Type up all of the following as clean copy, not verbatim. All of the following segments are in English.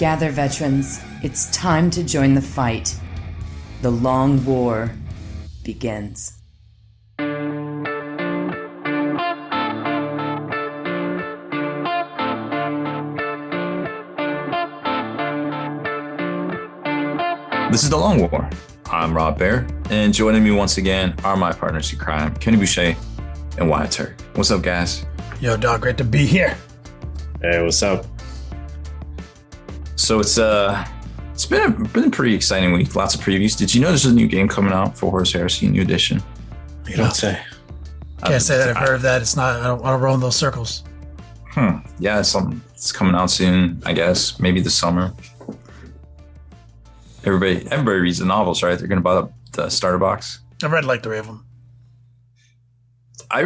Gather, veterans. It's time to join the fight. The long war begins. This is The Long War. I'm Rob Baer, and joining me once again are my partners in crime, Kenny Boucher and Wyatt Turk. What's up, guys? Yo, dog, great to be here. Hey, what's up? So it's been a pretty exciting week. Lots of previews. Did you know there's a new game coming out for Horus Heresy, new edition? You don't say. Can't say that I've heard of that. It's not. I don't roll in those circles. Yeah, it's coming out soon. I guess maybe this summer. Everybody reads the novels, right? They're going to buy the starter box. I've read like 3 of them. I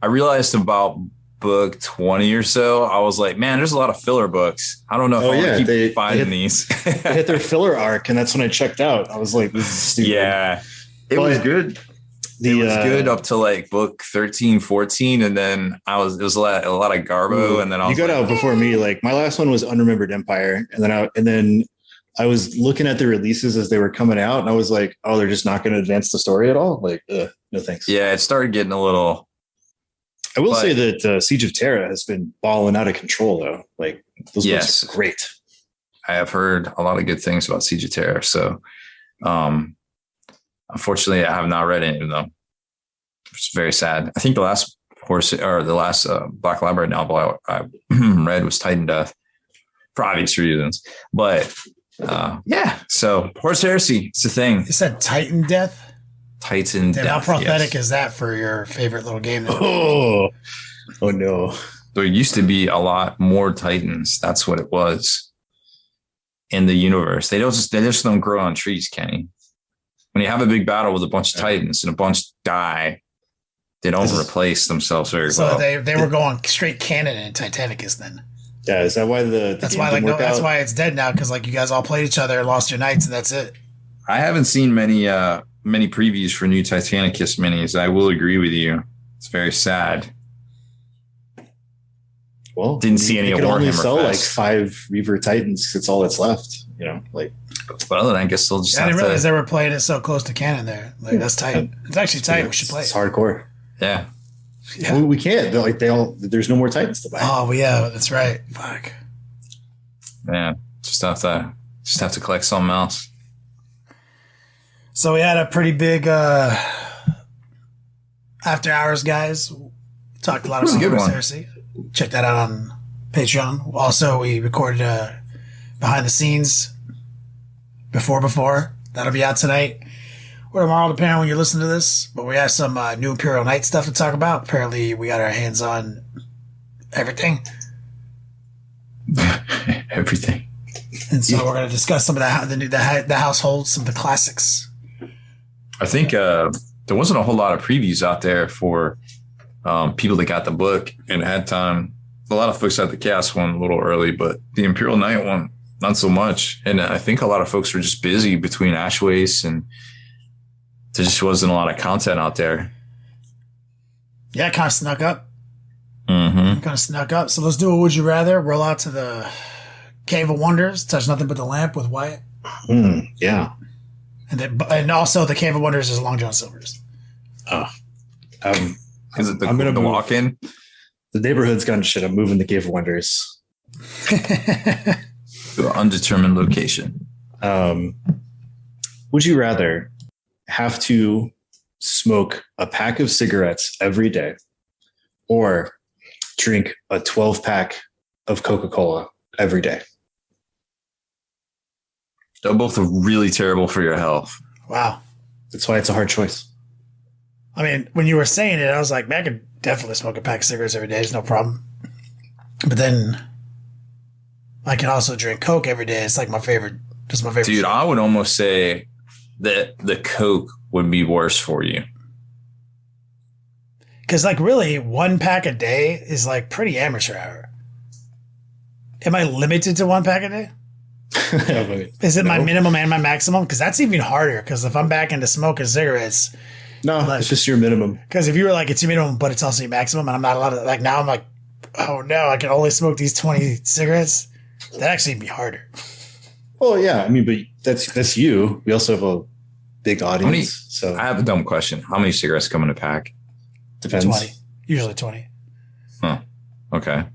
realized about book 20 or so, I was like, man, there's a lot of filler books. I don't know if I want to keep finding these. They hit their filler arc, and that's when I checked out. I was like, this is stupid. Yeah, it was good. It was good up to like book 13, 14, and then it was a lot of garbo, and then you got out before me. Like my last one was Unremembered Empire, and then I was looking at the releases as they were coming out, and I was like, oh, they're just not going to advance the story at all? Like, no thanks. Yeah, it started getting a little... I will say that Siege of Terra has been balling out of control, though. Like, those books are great. I have heard a lot of good things about Siege of Terra, so unfortunately, I have not read any of them. It's very sad. I think the last Black Library novel I read was Titan Death, for obvious reasons. But... so Horus Heresy, it's a thing. You said Titan Death? Titan Death. How prophetic is that for your favorite little game? Oh no. There used to be a lot more Titans. That's what it was in the universe. They just don't grow on trees, Kenny. When you have a big battle with a bunch of Titans and a bunch die, they don't replace themselves very well. So they were going straight canon in Titanicus then. Yeah, is that why that's why it's dead now, because like you guys all played each other and lost your knights, and that's it. I haven't seen many previews for new Titanicus minis. I will agree with you. It's very sad. Well, didn't see any. You can only sell like 5 Reaver Titans. It's all that's left. You know, like. Well, then I guess they'll just. I didn't realize they were playing it so close to canon there. Like that's tight. It's actually tight. We should play. It's hardcore. Yeah. Yeah. We can't. There's no more Titans to buy. Oh, yeah, that's right. Fuck. Man, just have to collect something else. So we had a pretty big after hours, guys. Talked a lot about Horus Heresy. Check that out on Patreon. Also, we recorded behind the scenes before. That'll be out tonight. Or tomorrow, depending on when you listen to this. But we have some new Imperial Knights stuff to talk about. Apparently, we got our hands on everything. Everything. And so we're going to discuss some of the households, some of the classics. I think there wasn't a whole lot of previews out there for people that got the book and had time. A lot of folks had the Chaos one a little early, but the Imperial Knight one, not so much. And I think a lot of folks were just busy between Ashways, and there just wasn't a lot of content out there. Yeah, it kind of snuck up. Mm-hmm. So let's do a Would You Rather. Roll out to the Cave of Wonders. Touch Nothing But the Lamp with Wyatt. Yeah. And also the Cave of Wonders is Long John Silver's. Is it the walk-in? The neighborhood's gone to shit. I'm moving the Cave of Wonders. To an undetermined location. Would you rather have to smoke a pack of cigarettes every day or drink a 12-pack of Coca-Cola every day? They're both really terrible for your health. Wow. That's why it's a hard choice. I mean, when you were saying it, I was like, man, I could definitely smoke a pack of cigarettes every day. It's no problem. But then I can also drink Coke every day. It's like my favorite. Just my favorite. Dude, I would almost say that the Coke would be worse for you. Because like really 1 pack a day is like pretty amateur hour. Am I limited to 1 pack a day? Is it my minimum and my maximum? Because that's even harder. Because if I'm back into smoking cigarettes, no, it's just your minimum. Because if you were like, it's your minimum, but it's also your maximum, and I'm not allowed to. Like now, I'm like, oh no, I can only smoke these 20 cigarettes. That'd actually be harder. Well, yeah. I mean, but that's you. We also have a big audience. So I have a dumb question. How many cigarettes come in a pack? Depends. 20. Usually 20. Huh. Okay.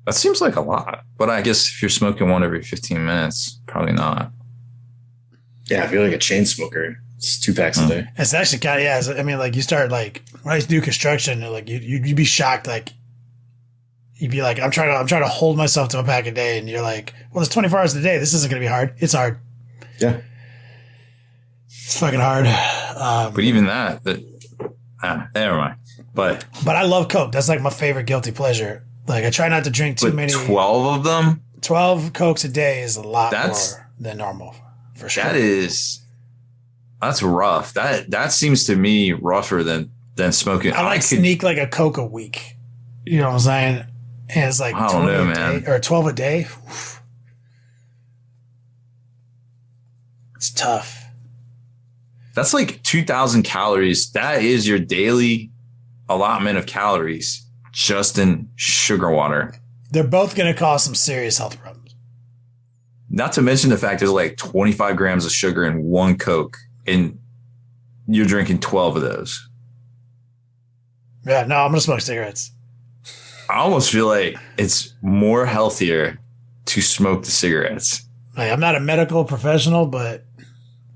That seems like a lot. But I guess if you're smoking one every 15 minutes, probably not. Yeah, if you're like a chain smoker, it's 2 packs a day. It's actually kind of, I mean, like you start like when I used to do construction, like you'd be shocked, like you'd be like, I'm trying to hold myself to a pack a day, and you're like, well, it's 24 hours a day. This isn't gonna be hard. It's hard. Yeah, it's fucking hard. But even that never mind. But I love Coke. That's like my favorite guilty pleasure. Like I try not to drink too many. 12 of them. 12 Cokes a day is a lot That's- more than normal, for sure. That's rough. That seems to me rougher than smoking. I like sneak like a Coke a week. You know what I'm saying? And it's like I don't 20 know, a man. day, or 12 a day. Oof. It's tough. That's like 2,000 calories. That is your daily allotment of calories just in sugar water. They're both going to cause some serious health problems. Not to mention the fact there's like 25 grams of sugar in one Coke, and you're drinking 12 of those. Yeah, no, I'm going to smoke cigarettes. I almost feel like it's more healthier to smoke the cigarettes. Like, I'm not a medical professional, but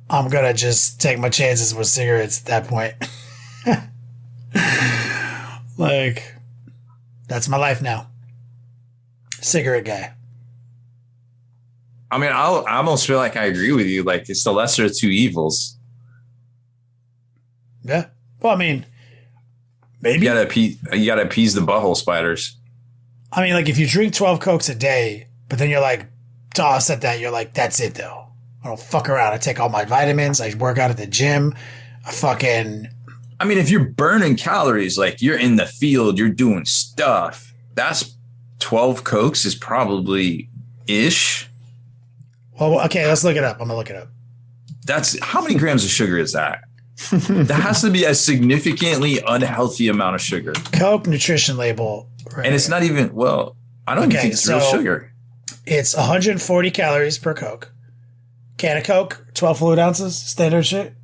I'm going to just take my chances with cigarettes at that point. Like, that's my life now. Cigarette guy. I mean, I almost feel like I agree with you. Like, it's the lesser of two evils. Yeah. Well, I mean, maybe. You gotta appease the butthole spiders. I mean, like, if you drink 12 Cokes a day, but then you're like, to offset that, you're like, that's it, though. I don't fuck around. I take all my vitamins. I work out at the gym. I mean, if you're burning calories, like you're in the field, you're doing stuff, that's 12 Cokes is probably ish. Well, okay, let's look it up. I'm going to look it up. That's how many grams of sugar is that? That has to be a significantly unhealthy amount of sugar. Coke nutrition label. Right and it's here. not even, well, I don't even think it's real sugar. It's 140 calories per Coke. Can of Coke, 12 fluid ounces, standard shit.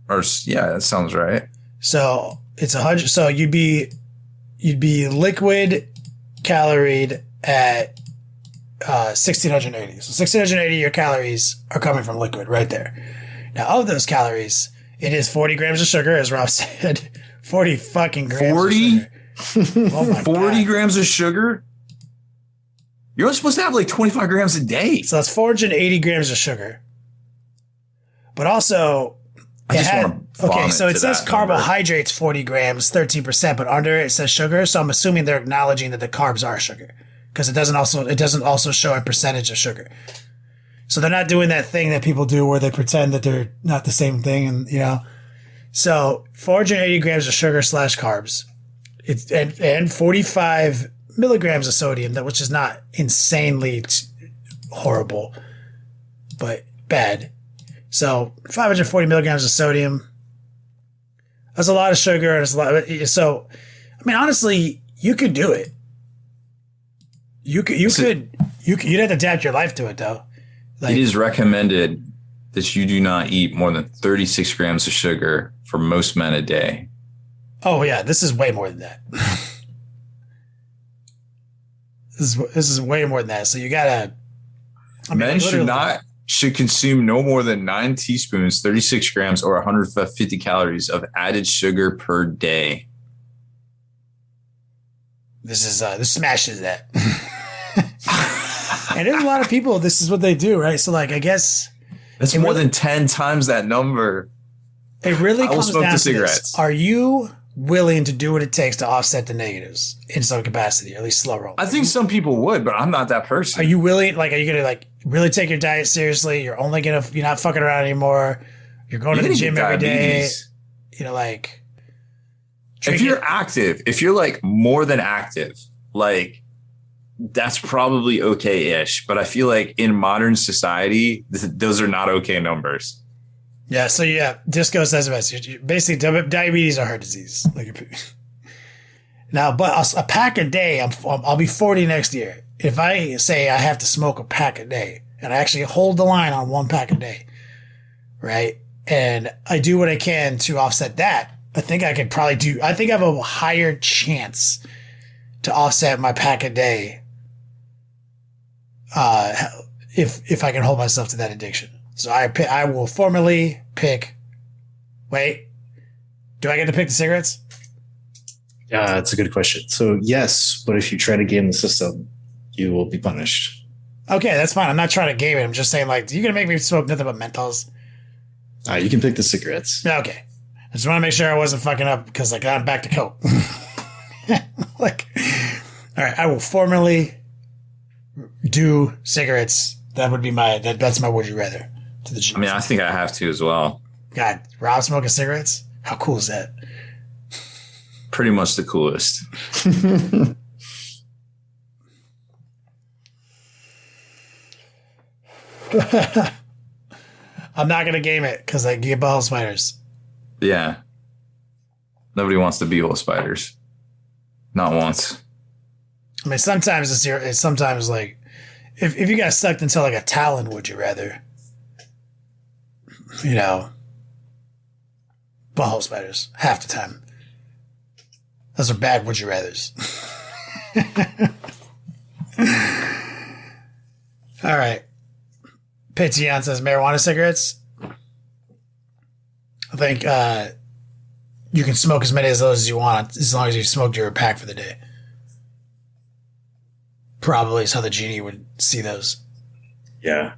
Or yeah, that sounds right. So it's 100. So you'd be liquid caloried at 1680. So 1680 your calories are coming from liquid right there. Now of those calories, it is 40 grams of sugar, as Rob said. 40 fucking grams. 40? Of sugar. Oh my 40 God. grams of sugar? You're only supposed to have like 25 grams a day. So that's 480 grams of sugar. But also, so it says carbohydrates 40 grams, 13%, but under it says sugar. So I'm assuming they're acknowledging that the carbs are sugar, because it doesn't also show a percentage of sugar. So they're not doing that thing that people do where they pretend that they're not the same thing, and So 480 grams of sugar / carbs, and 45 milligrams of sodium, which is not insanely horrible, but bad. So 540 milligrams of sodium. That's a lot of sugar, and it's a lot. So, I mean, honestly, you could do it. You'd have to adapt your life to it, though. It is recommended that you do not eat more than 36 grams of sugar for most men a day. Oh yeah, this is way more than that. This is way more than that. So you gotta. Men should consume no more than 9 teaspoons, 36 grams, or 150 calories of added sugar per day. This smashes that. And there's a lot of people, this is what they do, right? So, like, I guess that's more than 10 times that number. It really comes down to cigarettes. this. Are you willing to do what it takes to offset the negatives in some capacity, or at least slow roll? I think some people would, but I'm not that person. Are you willing? Like, are you gonna really take your diet seriously? You're not fucking around anymore. You're going to the gym every day. If you're active, if you're like more than active, like that's probably okay-ish. But I feel like in modern society, those are not okay numbers. Yeah. So Disco says the best. Basically, diabetes or heart disease. Now, but a pack a day. I'll be 40 next year. if I say I have to smoke a pack a day, and I actually hold the line on 1 pack a day, right? And I do what I can to offset that, I think I could probably I think I have a higher chance to offset my pack a day if I can hold myself to that addiction. So I will formally pick. Wait, do I get to pick the cigarettes? That's a good question. So yes, but if you try to game the system, you will be punished. Okay, that's fine. I'm not trying to game it. I'm just saying, like, you're gonna make me smoke nothing but menthols. You can pick the cigarettes. Okay, I just want to make sure I wasn't fucking up because, like, I'm back to coke. Like, all right, I will formally do cigarettes. That would be that's my would you rather to the G. I mean, I think I have to as well. God, Rob smoking cigarettes? How cool is that? Pretty much the coolest. I'm not gonna game it because I get ball spiders. Yeah. Nobody wants to be with spiders. Not once. I mean, sometimes it's sometimes like if you got sucked into like a talon, would you rather? You know, butthole spiders half the time. Those are bad would you rathers. All right. Pition says marijuana cigarettes. I think you can smoke as many of those as you want as long as you've smoked your pack for the day. Probably is how the genie would see those. Yeah.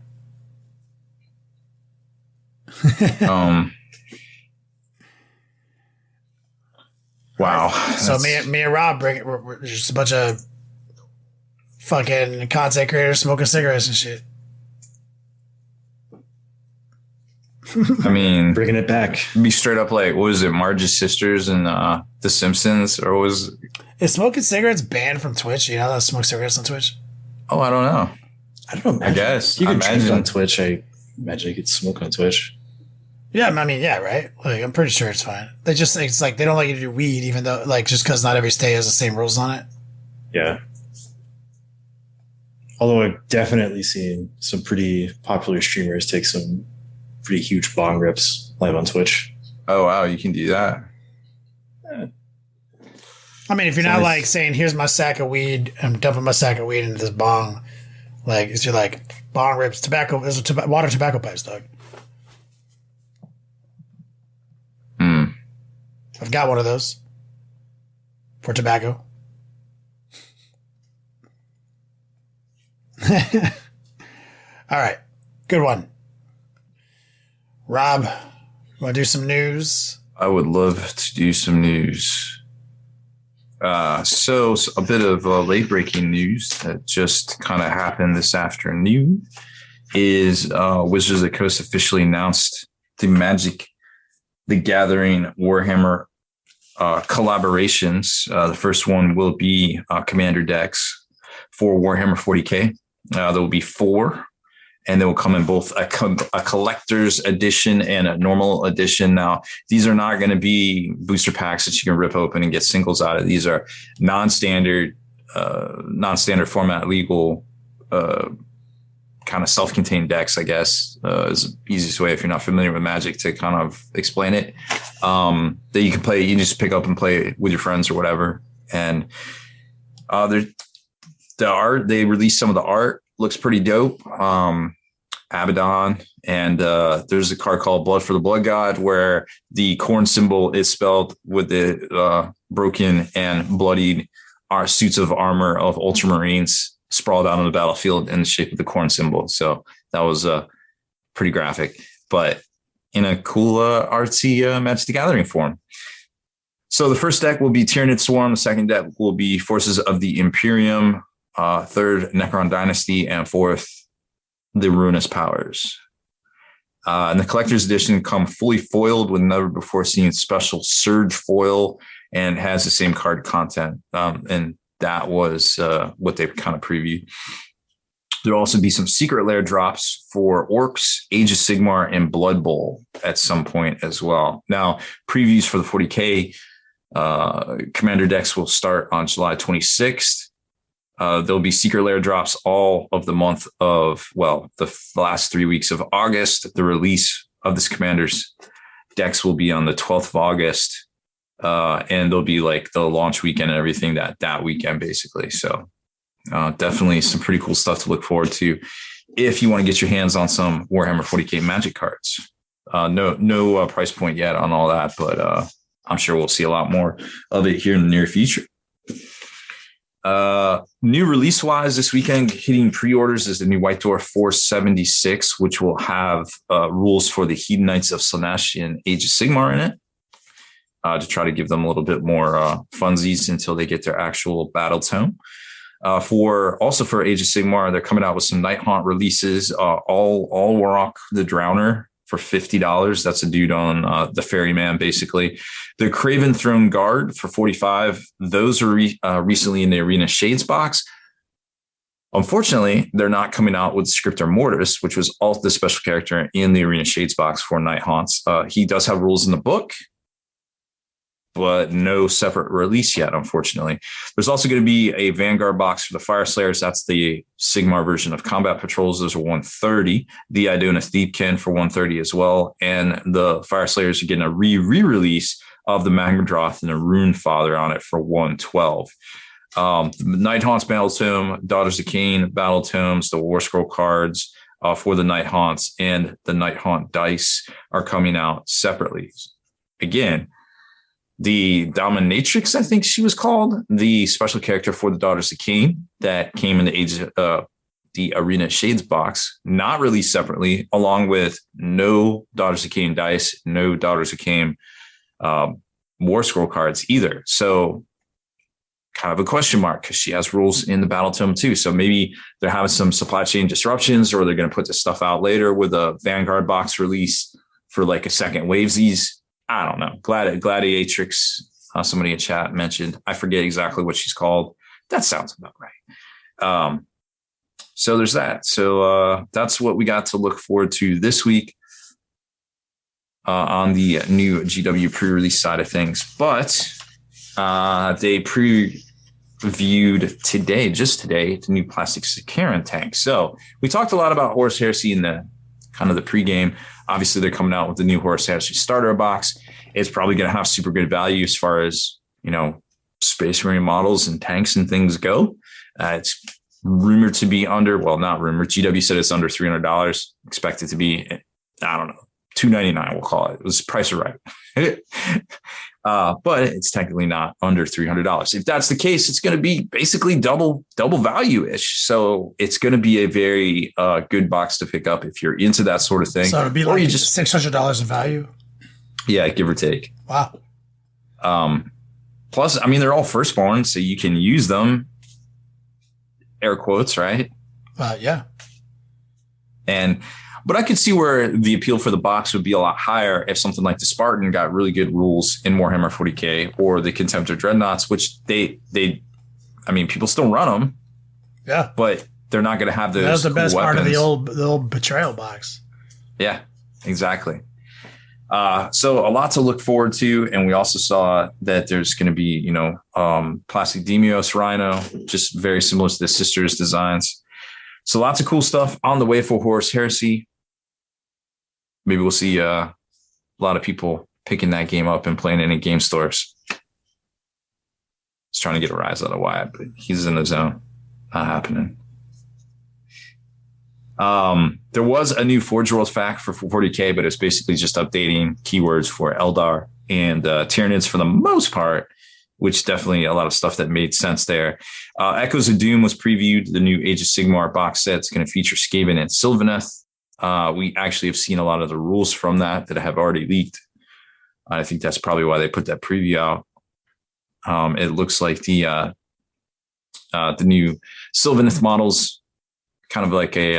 Wow. So me and Rob we're just a bunch of fucking content creators smoking cigarettes and shit. I mean, Bringing it back. Be straight up like, what was it, Marge's sisters and The Simpsons? Or was Is smoking cigarettes banned from Twitch? You know, that smoke cigarettes on Twitch? Oh, I don't know. I don't know. I guess. You can imagine drink on Twitch. I imagine you could smoke on Twitch. Yeah, I mean, yeah, right? Like, I'm pretty sure it's fine. It's like they don't like you to do weed, even though, like, just because not every state has the same rules on it. Yeah. Although I've definitely seen some pretty popular streamers take some pretty huge bong rips live on Twitch. Oh, wow. You can do that. I mean, if you're not like saying, here's my sack of weed, I'm dumping my sack of weed into this bong, like, it's your like bong rips, tobacco, there's water tobacco pipes, dog. I've got one of those for tobacco. All right. Good one. Rob, want to do some news? I would love to do some news. So a bit of late breaking news that just kind of happened this afternoon is Wizards of the Coast officially announced the Magic the Gathering Warhammer collaborations. The first one will be Commander decks for Warhammer 40K. There will be 4, and they will come in both a collector's edition and a normal edition. Now, these are not going to be booster packs that you can rip open and get singles out of. These are non-standard format legal kind of self-contained decks, I guess, is the easiest way if you're not familiar with Magic to kind of explain it. That you can play, you can just pick up and play with your friends or whatever. And the art, they released some of the art, looks pretty dope. Abaddon, and there's a card called Blood for the Blood God where the corn symbol is spelled with the broken and bloodied suits of armor of Ultramarines sprawled out on the battlefield in the shape of the corn symbol. So that was pretty graphic, but in a cool artsy Magic the Gathering form. So the first deck will be Tyranid Swarm. The second deck will be Forces of the Imperium. Third, Necron Dynasty, and fourth, the Ruinous Powers. And the collector's edition come fully foiled with never before seen special surge foil and has the same card content. And that was what they kind of previewed. There'll also be some secret lair drops for Orcs, Age of Sigmar, and Blood Bowl at some point as well. Now, previews for the 40K Commander decks will start on July 26th. There'll be secret lair drops all of the month of, the last 3 weeks of August. The release of this commander's decks will be on the 12th of August. And there'll be like the launch weekend and everything that weekend, basically. So definitely some pretty cool stuff to look forward to if you want to get your hands on some Warhammer 40K Magic cards. No price point yet on all that, but I'm sure we'll see a lot more of it here in the near future. New release wise this weekend, hitting pre-orders is the new White Dwarf 476, which will have rules for the Imperial Knights of Slaanesh and Age of Sigmar in it, to try to give them a little bit more funsies until they get their actual battle tome. For Age of Sigmar, they're coming out with some Night Haunt releases. All Warrock the Drowner for $50. That's a dude on the Ferryman, basically. The Craven Throne Guard for $45. Those are recently in the Arena Shades box. Unfortunately, they're not coming out with Scriptor Mortis, which was also the special character in the Arena Shades box for Night Haunts. He does have rules in the book, but no separate release yet, unfortunately. There's also going to be a Vanguard box for the Fire Slayers. That's the Sigmar version of Combat Patrols. Those are $130. The Idoneth Deepkin for $130 as well. And the Fire Slayers are getting a re-release of the Magmadroth and the Rune Father on it for $112. Night Haunts Battle Tome, Daughters of Cain Battle Tomes, the War Scroll cards for the Night Haunts, and the Night Haunt dice are coming out separately. Again, the Dominatrix, I think she was called, the special character for the Daughters of Cain that came in the Arena Shades box, not released separately, along with no Daughters of Cain dice, no Daughters of Cain War Scroll cards either. So kind of a question mark, because she has rules in the Battle Tome too. So maybe they're having some supply chain disruptions, or they're going to put this stuff out later with a Vanguard box release for like a second wavesies. I don't know. Gladiatrix, somebody in chat mentioned. I forget exactly what she's called. That sounds about right. So there's that. So that's what we got to look forward to this week on the new GW pre-release side of things. But they previewed just today, the new plastic Sakaran tank. So we talked a lot about Horus Heresy in the kind of the pregame. Obviously, they're coming out with the new Horus Heresy starter box. It's probably going to have super good value as far as, Space Marine models and tanks and things go. It's rumored to be not rumored. GW said it's under $300. Expected to be, I don't know, $299. We'll call it. It was price right. But it's technically not under $300. If that's the case, it's going to be basically double value-ish. So it's going to be a very good box to pick up if you're into that sort of thing. So it'd be like $600 in value? Yeah, give or take. Wow. Plus, they're all firstborn, so you can use them. Air quotes, right? Yeah. But I could see where the appeal for the box would be a lot higher if something like the Spartan got really good rules in Warhammer 40K, or the Contemptor Dreadnoughts, which people still run them. Yeah. But they're not going to have those. That was the best weapons. part of the old Betrayal box. Yeah, exactly. So a lot to look forward to. And we also saw that there's going to be, plastic Demios Rhino, just very similar to the Sisters designs. So lots of cool stuff on the way for Horus Heresy. Maybe we'll see a lot of people picking that game up and playing it in game stores. He's trying to get a rise out of Wyatt, but he's in the zone. Not happening. There was a new Forge Worlds fact for 40K, but it's basically just updating keywords for Eldar and Tyranids for the most part, which definitely a lot of stuff that made sense there. Echoes of Doom was previewed. The new Age of Sigmar box set is going to feature Skaven and Sylvaneth. We actually have seen a lot of the rules from that have already leaked. I think that's probably why they put that preview out. It looks like the new Sylvaneth models, kind of like a,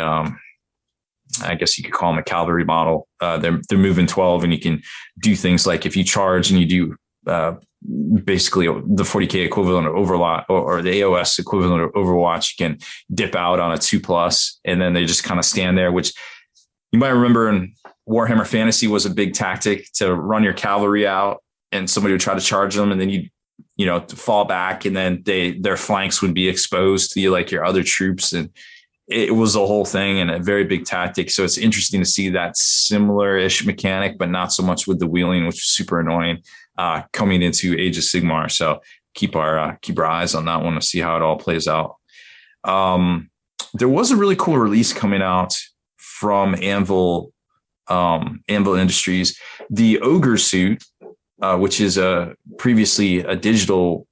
I guess you could call them a cavalry model. They're moving 12, and you can do things like if you charge and you do basically the 40K equivalent of Overwatch, or the AOS equivalent of Overwatch, you can dip out on a 2+, and then they just kind of stand there, which you might remember in Warhammer Fantasy was a big tactic to run your cavalry out, and somebody would try to charge them, and then you to fall back, and then their flanks would be exposed to like your other troops. And it was a whole thing and a very big tactic. So it's interesting to see that similar-ish mechanic, but not so much with the wheeling, which is super annoying, coming into Age of Sigmar. So keep our eyes on that one to see how it all plays out. There was a really cool release coming out from Anvil Industries, the Ogre suit, which is previously a digital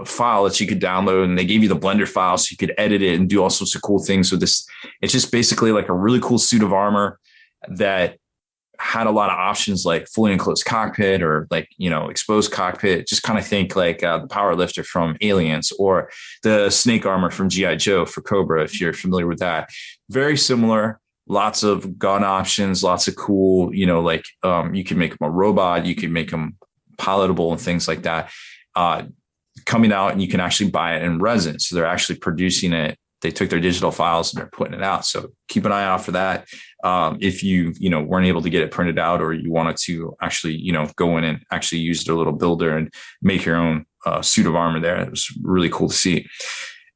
file that you could download, and they gave you the Blender file so you could edit it and do all sorts of cool things with this. It's just basically like a really cool suit of armor that had a lot of options, like fully enclosed cockpit or like, exposed cockpit. Just kind of think like the power lifter from Aliens or the snake armor from G.I. Joe for Cobra, if you're familiar with that. Very similar. Lots of gun options, lots of cool, you can make them a robot, you can make them pilotable and things like that. Coming out, and you can actually buy it in resin. So they're actually producing it. They took their digital files and they're putting it out. So keep an eye out for that. If you weren't able to get it printed out, or you wanted to actually, go in and actually use their little builder and make your own suit of armor there. It was really cool to see.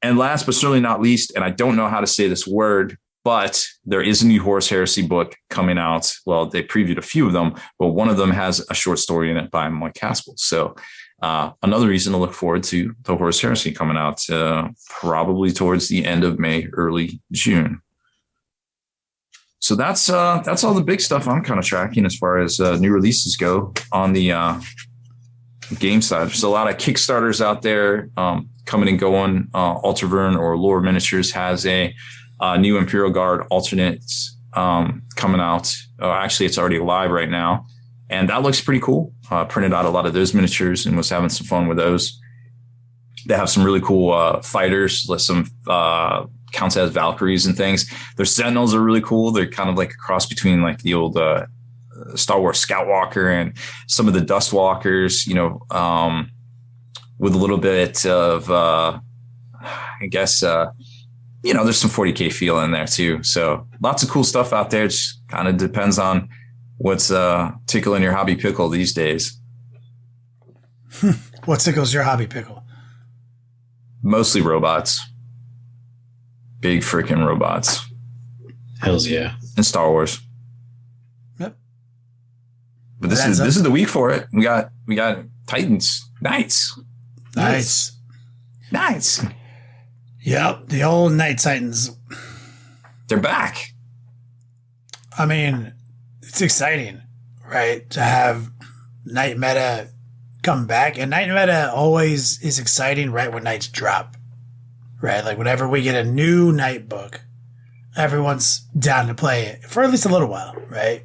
And last, but certainly not least, and I don't know how to say this word, but there is a new Horus Heresy book coming out. Well, they previewed a few of them, but one of them has a short story in it by Mike Haspel. So another reason to look forward to the Horus Heresy coming out probably towards the end of May, early June. So that's all the big stuff I'm kind of tracking as far as new releases go on the game side. There's a lot of Kickstarters out there coming and going. Ultravern or Lore Miniatures has a new Imperial Guard alternates coming out. Actually, it's already live right now, and that looks pretty cool. Printed out a lot of those miniatures and was having some fun with those. They have some really cool fighters, like some counts as Valkyries and things. Their Sentinels are really cool. They're kind of like a cross between like the old Star Wars Scout Walker and some of the Dust Walkers, with a little bit of, there's some 40K feel in there too. So lots of cool stuff out there. It just kind of depends on what's tickling your hobby pickle these days. What tickles your hobby pickle? Mostly robots. Big freaking robots. Hells yeah. And Star Wars. Yep. But this is the week for it. We got Titans. Knights. Yep, the old Night Titans. They're back. I mean, it's exciting, right? To have Night Meta come back. And Night Meta always is exciting right when Knights drop, right? Like whenever we get a new Night book, everyone's down to play it for at least a little while, right?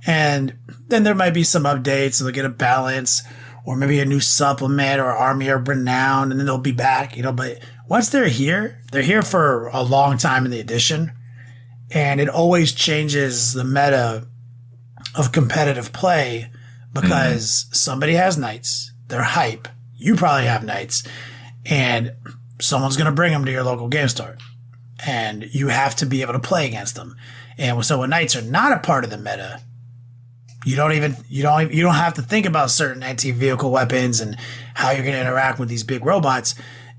And then there might be some updates, so they'll get a balance, or maybe a new supplement or Army of Renown, and then they'll be back, but once they're here for a long time in the edition, and it always changes the meta of competitive play because somebody has Knights, they're hype, you probably have Knights, and someone's going to bring them to your local game store, and you have to be able to play against them. And so when Knights are not a part of the meta, you don't have to think about certain anti-vehicle weapons and how you're going to interact with these big robots.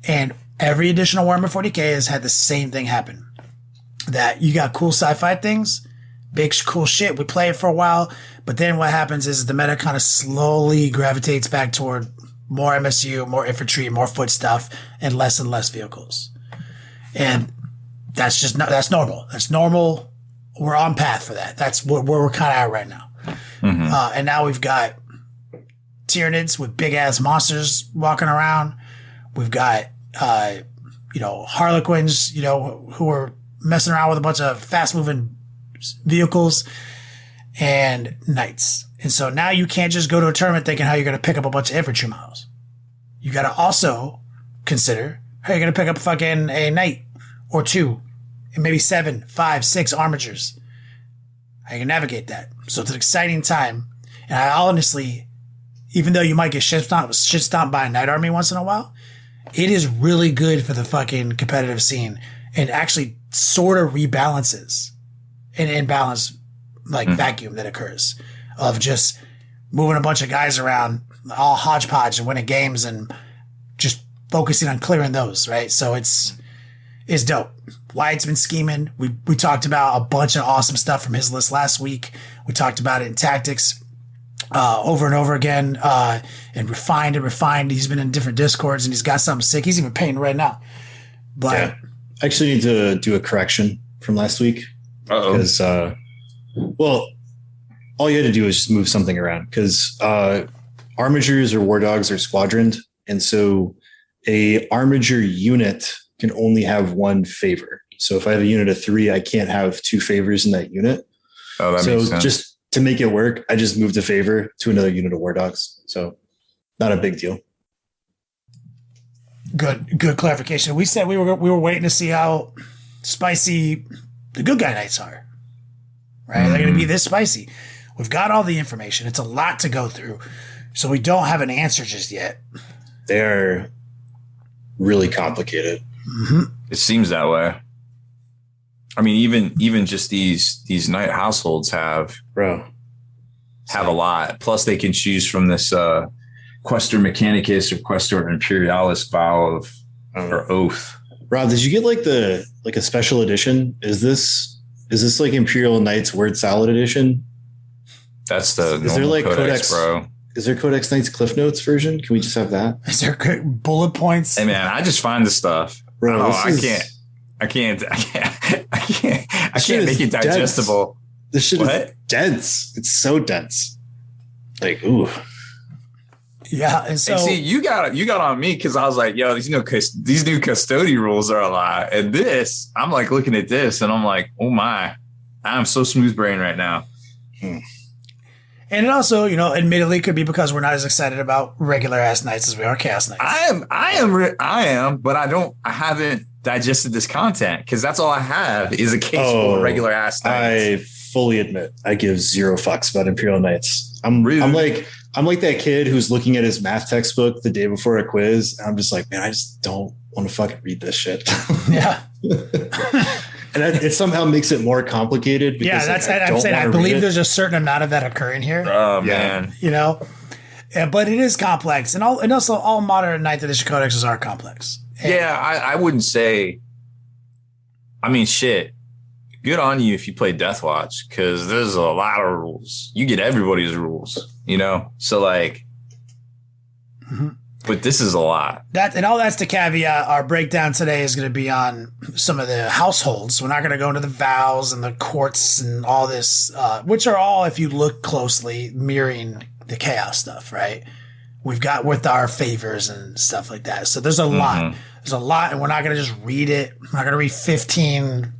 And every edition of Warhammer 40K has had the same thing happen. That you got cool sci-fi things, big cool shit. We play it for a while, but then what happens is the meta kind of slowly gravitates back toward more MSU, more infantry, more foot stuff, and less vehicles. And that's normal. That's normal. We're on path for that. That's where we're kind of at right now. Mm-hmm. And now we've got Tyranids with big ass monsters walking around. We've got, Harlequins, who are messing around with a bunch of fast moving vehicles, and Knights. And so now you can't just go to a tournament thinking how you're going to pick up a bunch of infantry models. You got to also consider how you're going to pick up fucking a Knight or two, and maybe 7, 5, 6 armatures. How you can navigate that. So it's an exciting time. And I honestly, even though you might get shit stomped by a Knight army once in a while, it is really good for the fucking competitive scene, and actually sort of rebalances an imbalance vacuum that occurs of just moving a bunch of guys around all hodgepodge and winning games and just focusing on clearing those, right? So it's dope. Wyatt's been scheming. We talked about a bunch of awesome stuff from his list last week. We talked about it in tactics over and over again, and refined. He's been in different discords and he's got something sick. He's even painting right now. But yeah. I actually need to do a correction from last week. Because, all you had to do is just move something around because armigers or war dogs are squadroned. And so a armiger unit can only have one favor. So if I have a unit of 3, I can't have 2 favors in that unit. Oh, that makes sense. Just to make it work, I just moved a favor to another unit of war dogs. So not a big deal. Good clarification. We said we were waiting to see how spicy the good guy knights are. Right? They're going to be this spicy. We've got all the information. It's a lot to go through. So we don't have an answer just yet. They're really complicated. Mm-hmm. It seems that way. I mean, even just these knight households have a lot. Plus, they can choose from this Questor Mechanicus or Questor Imperialis vow of or oath. Rob, did you get like a special edition? Is this like Imperial Knights Word Salad edition? That's the is there like Codex, bro. Is there Codex Knights Cliff Notes version? Can we just have that? Is there bullet points? Hey man, I just find the stuff. Bro, I can't make it digestible. This shit is dense. It's so dense. Like, ooh. Yeah, and so see, you got on me because I was like, yo, these new custody rules are a lot. And this, I'm like looking at this and I'm like, oh my, I'm so smooth brain right now. And it also, admittedly could be because we're not as excited about regular ass knights as we are chaos knights. I am, but I haven't digested this content because that's all I have is a case full of regular ass knights. I fully admit I give 0 fucks about Imperial Knights. I'm like that kid who's looking at his math textbook the day before a quiz. And I'm just like, man, I just don't want to fucking read this shit. Yeah. And it somehow makes it more complicated. Because, I'm saying I believe there's a certain amount of that occurring here. Oh man, but it is complex, and also all modern 9th edition codexes are complex. I wouldn't say. I mean, shit. Good on you if you play Death Watch because there's a lot of rules. You get everybody's rules, So like. Mm-hmm. But this is a lot. That's the caveat. Our breakdown today is going to be on some of the households. We're not going to go into the vows and the courts and all this, which are all, if you look closely, mirroring the chaos stuff, right? We've got with our favors and stuff like that. So there's a lot. There's a lot, and we're not going to just read it. We're not going to read 15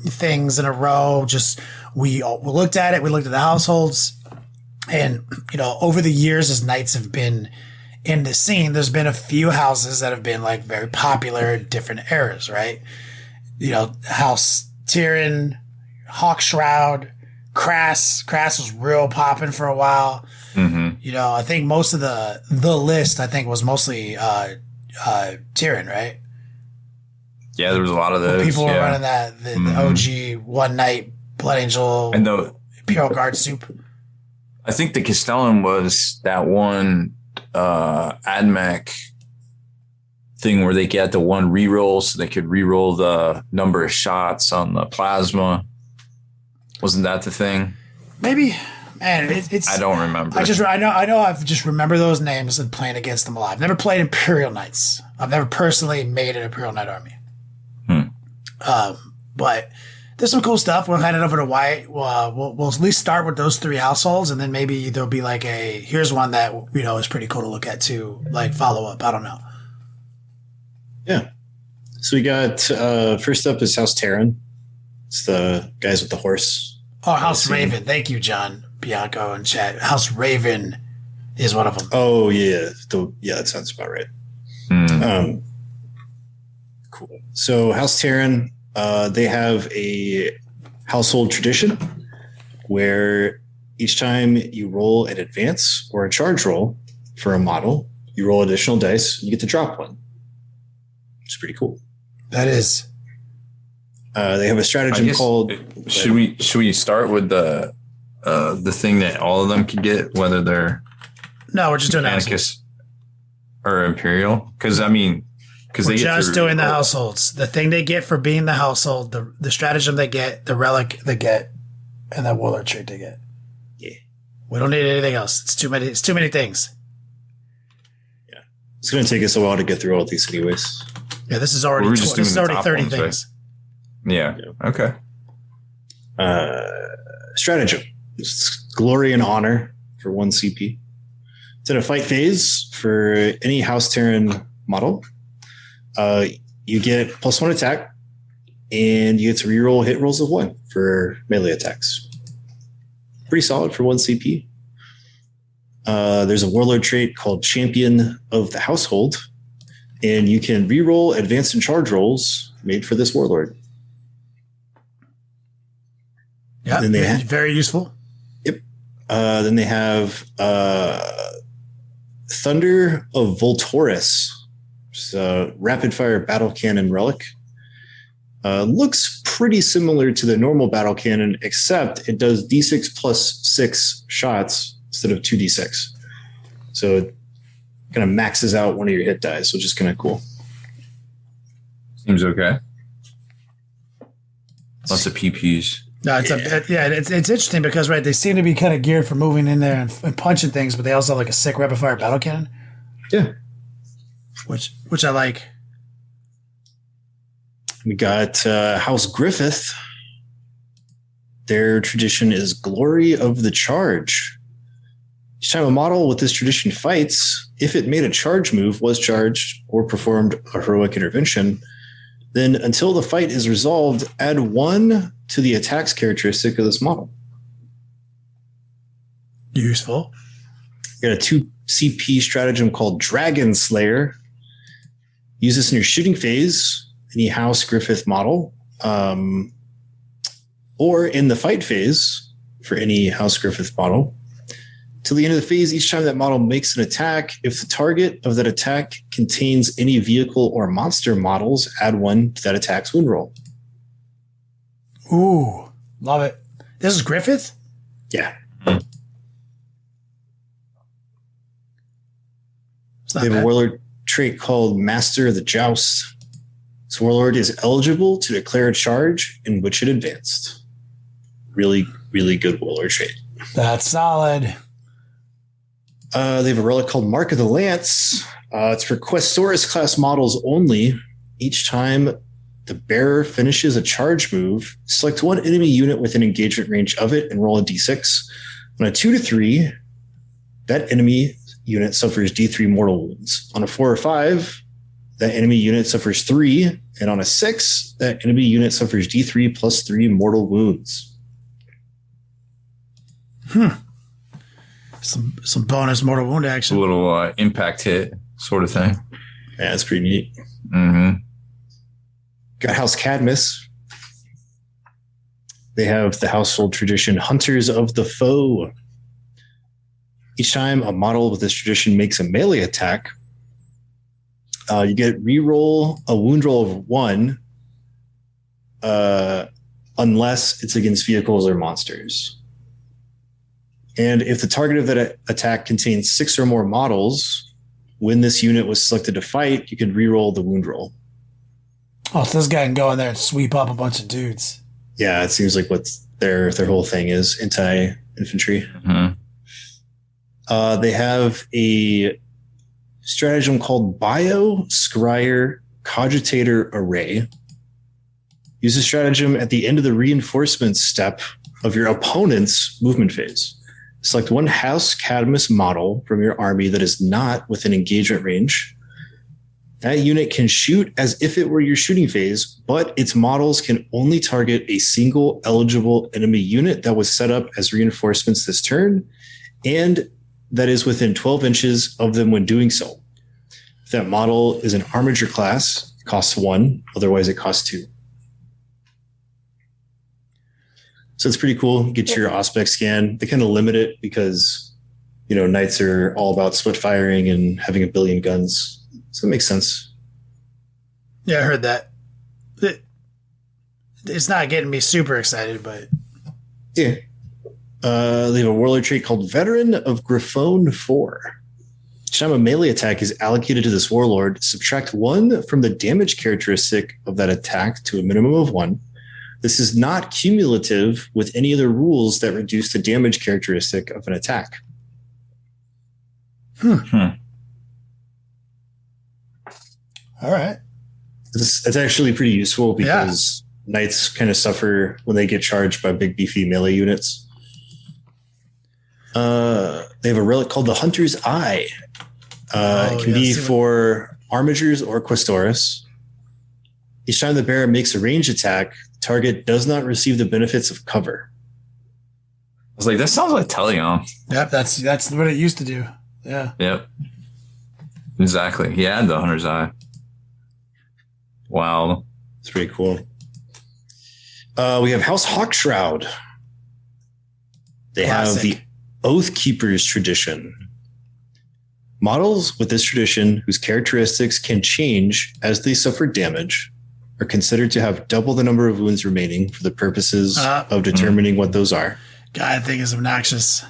things in a row. Just we looked at it. We looked at the households, and over the years, as knights have been in the scene, there's been a few houses that have been like very popular in different eras, right? House Tyrion, Hawkshroud, Crass. Crass was real popping for a while. Mm-hmm. I think most of the list, I think, was mostly Tyrion, right? Yeah, there was a lot of those. People were running that, the OG One Night Blood Angel and the Imperial Guard soup. I think the Castellan was that one AdMech thing where they get the one reroll so they could reroll the number of shots on the plasma. Wasn't that the thing? Maybe. Man, it's I don't remember. I know I've just remember those names and playing against them a lot. I've never played Imperial Knights. I've never personally made an Imperial Knight army. But there's some cool stuff. We'll hand it over to Wyatt. We'll at least start with those 3 households, and then maybe there'll be like here's one that is pretty cool to look at too, like follow up. I don't know. Yeah. So we got first up is House Terran. It's the guys with the horse. Oh, House Raven. Thank you, John Bianco in chat. House Raven is one of them. Oh yeah, that sounds about right. Cool. So House Terran, they have a household tradition where each time you roll an advance or a charge roll for a model, you roll additional dice, you get to drop one. It's pretty cool. That is. They have a stratagem called. Should we start with the thing that all of them can get, whether they're No, we're just doing Panicus or Imperial. Because we're just doing the households. The thing they get for being the household, the stratagem they get, the relic they get, and that warlord trait they get. Yeah. We don't need anything else. It's too many things. Yeah. It's going to take us a while to get through all these anyways. Yeah, this is already 30 ones, things. Right? Yeah. Okay. Stratagem. It's glory and honor for 1 CP. It's in a fight phase for any House Terran model. You get +1 attack, and you get to reroll hit rolls of 1 for melee attacks. Pretty solid for 1 CP. There's a warlord trait called Champion of the Household, and you can reroll advanced and charge rolls made for this warlord. Yeah, very useful. Yep. Then they have Thunder of Voltoris. It's a rapid fire battle cannon relic. Looks pretty similar to the normal battle cannon, except it does D6 plus 6 shots instead of 2D6. So it kind of maxes out one of your hit dice, which is kind of cool. Seems okay. Lots of PPs. No, it's interesting because they seem to be kind of geared for moving in there and punching things, but they also have like a sick rapid fire battle cannon. Yeah, which I like. We got House Griffith. Their tradition is Glory of the Charge. Each time a model with this tradition fights, if it made a charge move, was charged, or performed a heroic intervention, then until the fight is resolved, add 1 to the attacks characteristic of this model. Useful. You got a 2 CP stratagem called Dragon Slayer. Use this in your shooting phase, any House Griffith model, or in the fight phase for any House Griffith model. Till the end of the phase, each time that model makes an attack, if the target of that attack contains any vehicle or monster models, add 1 to that attack's wound roll. Ooh, love it. This is Griffith? Yeah. It's not They have bad. a warlord trait called Master of the Joust. This warlord is eligible to declare a charge in which it advanced. Really, really good warlord trait. That's solid. They have a relic called Mark of the Lance. It's for Questoris class models only. Each time the bearer finishes a charge move, select 1 enemy unit within engagement range of it and roll a d6. On a 2 to 3, that enemy unit suffers d3 mortal wounds. On a 4 or 5, that enemy unit suffers 3. And on a 6, that enemy unit suffers d3 plus 3 mortal wounds. Some bonus mortal wound action. A little impact hit sort of thing. Yeah, that's pretty neat. Mm-hmm. Got House Cadmus. They have the household tradition Hunters of the Foe. Each time a model with this tradition makes a melee attack, you get reroll a wound roll of 1 unless it's against vehicles or monsters. And if the target of that attack contains 6 or more models, when this unit was selected to fight, you could reroll the wound roll. Oh, so this guy can go in there and sweep up a bunch of dudes. Yeah, it seems like what their whole thing is, anti-infantry. Mm-hmm. They have a stratagem called Bio Scryer Cogitator Array. Use the stratagem at the end of the reinforcement step of your opponent's movement phase. Select 1 House Cadmus model from your army that is not within engagement range. That unit can shoot as if it were your shooting phase, but its models can only target a single eligible enemy unit that was set up as reinforcements this turn, and that is within 12 inches of them when doing so. If that model is an armature class, it costs 1, otherwise it costs 2. So it's pretty cool. Get your Auspex scan. They kind of limit it because, Knights are all about split firing and having a billion guns. So it makes sense. Yeah, I heard that. It's not getting me super excited, but... Yeah. They have a warlord trait called Veteran of Griffon 4. Each time a melee attack is allocated to this warlord, subtract 1 from the damage characteristic of that attack to a minimum of 1. This is not cumulative with any other rules that reduce the damage characteristic of an attack. All right. It's actually pretty useful because knights kind of suffer when they get charged by big beefy melee units. They have a relic called the Hunter's Eye. It can be for armigers or Questoris. Each time the bearer makes a ranged attack, the target does not receive the benefits of cover. I was like, that sounds like Teleon. Yep, that's what it used to do. Yeah. Yep. Exactly. He had the Hunter's Eye. Wow. It's pretty cool. We have House Hawkshroud. They have the Oath Keepers tradition. Models with this tradition, whose characteristics can change as they suffer damage, are considered to have double the number of wounds remaining for the purposes of determining what those are. God, I think it's obnoxious.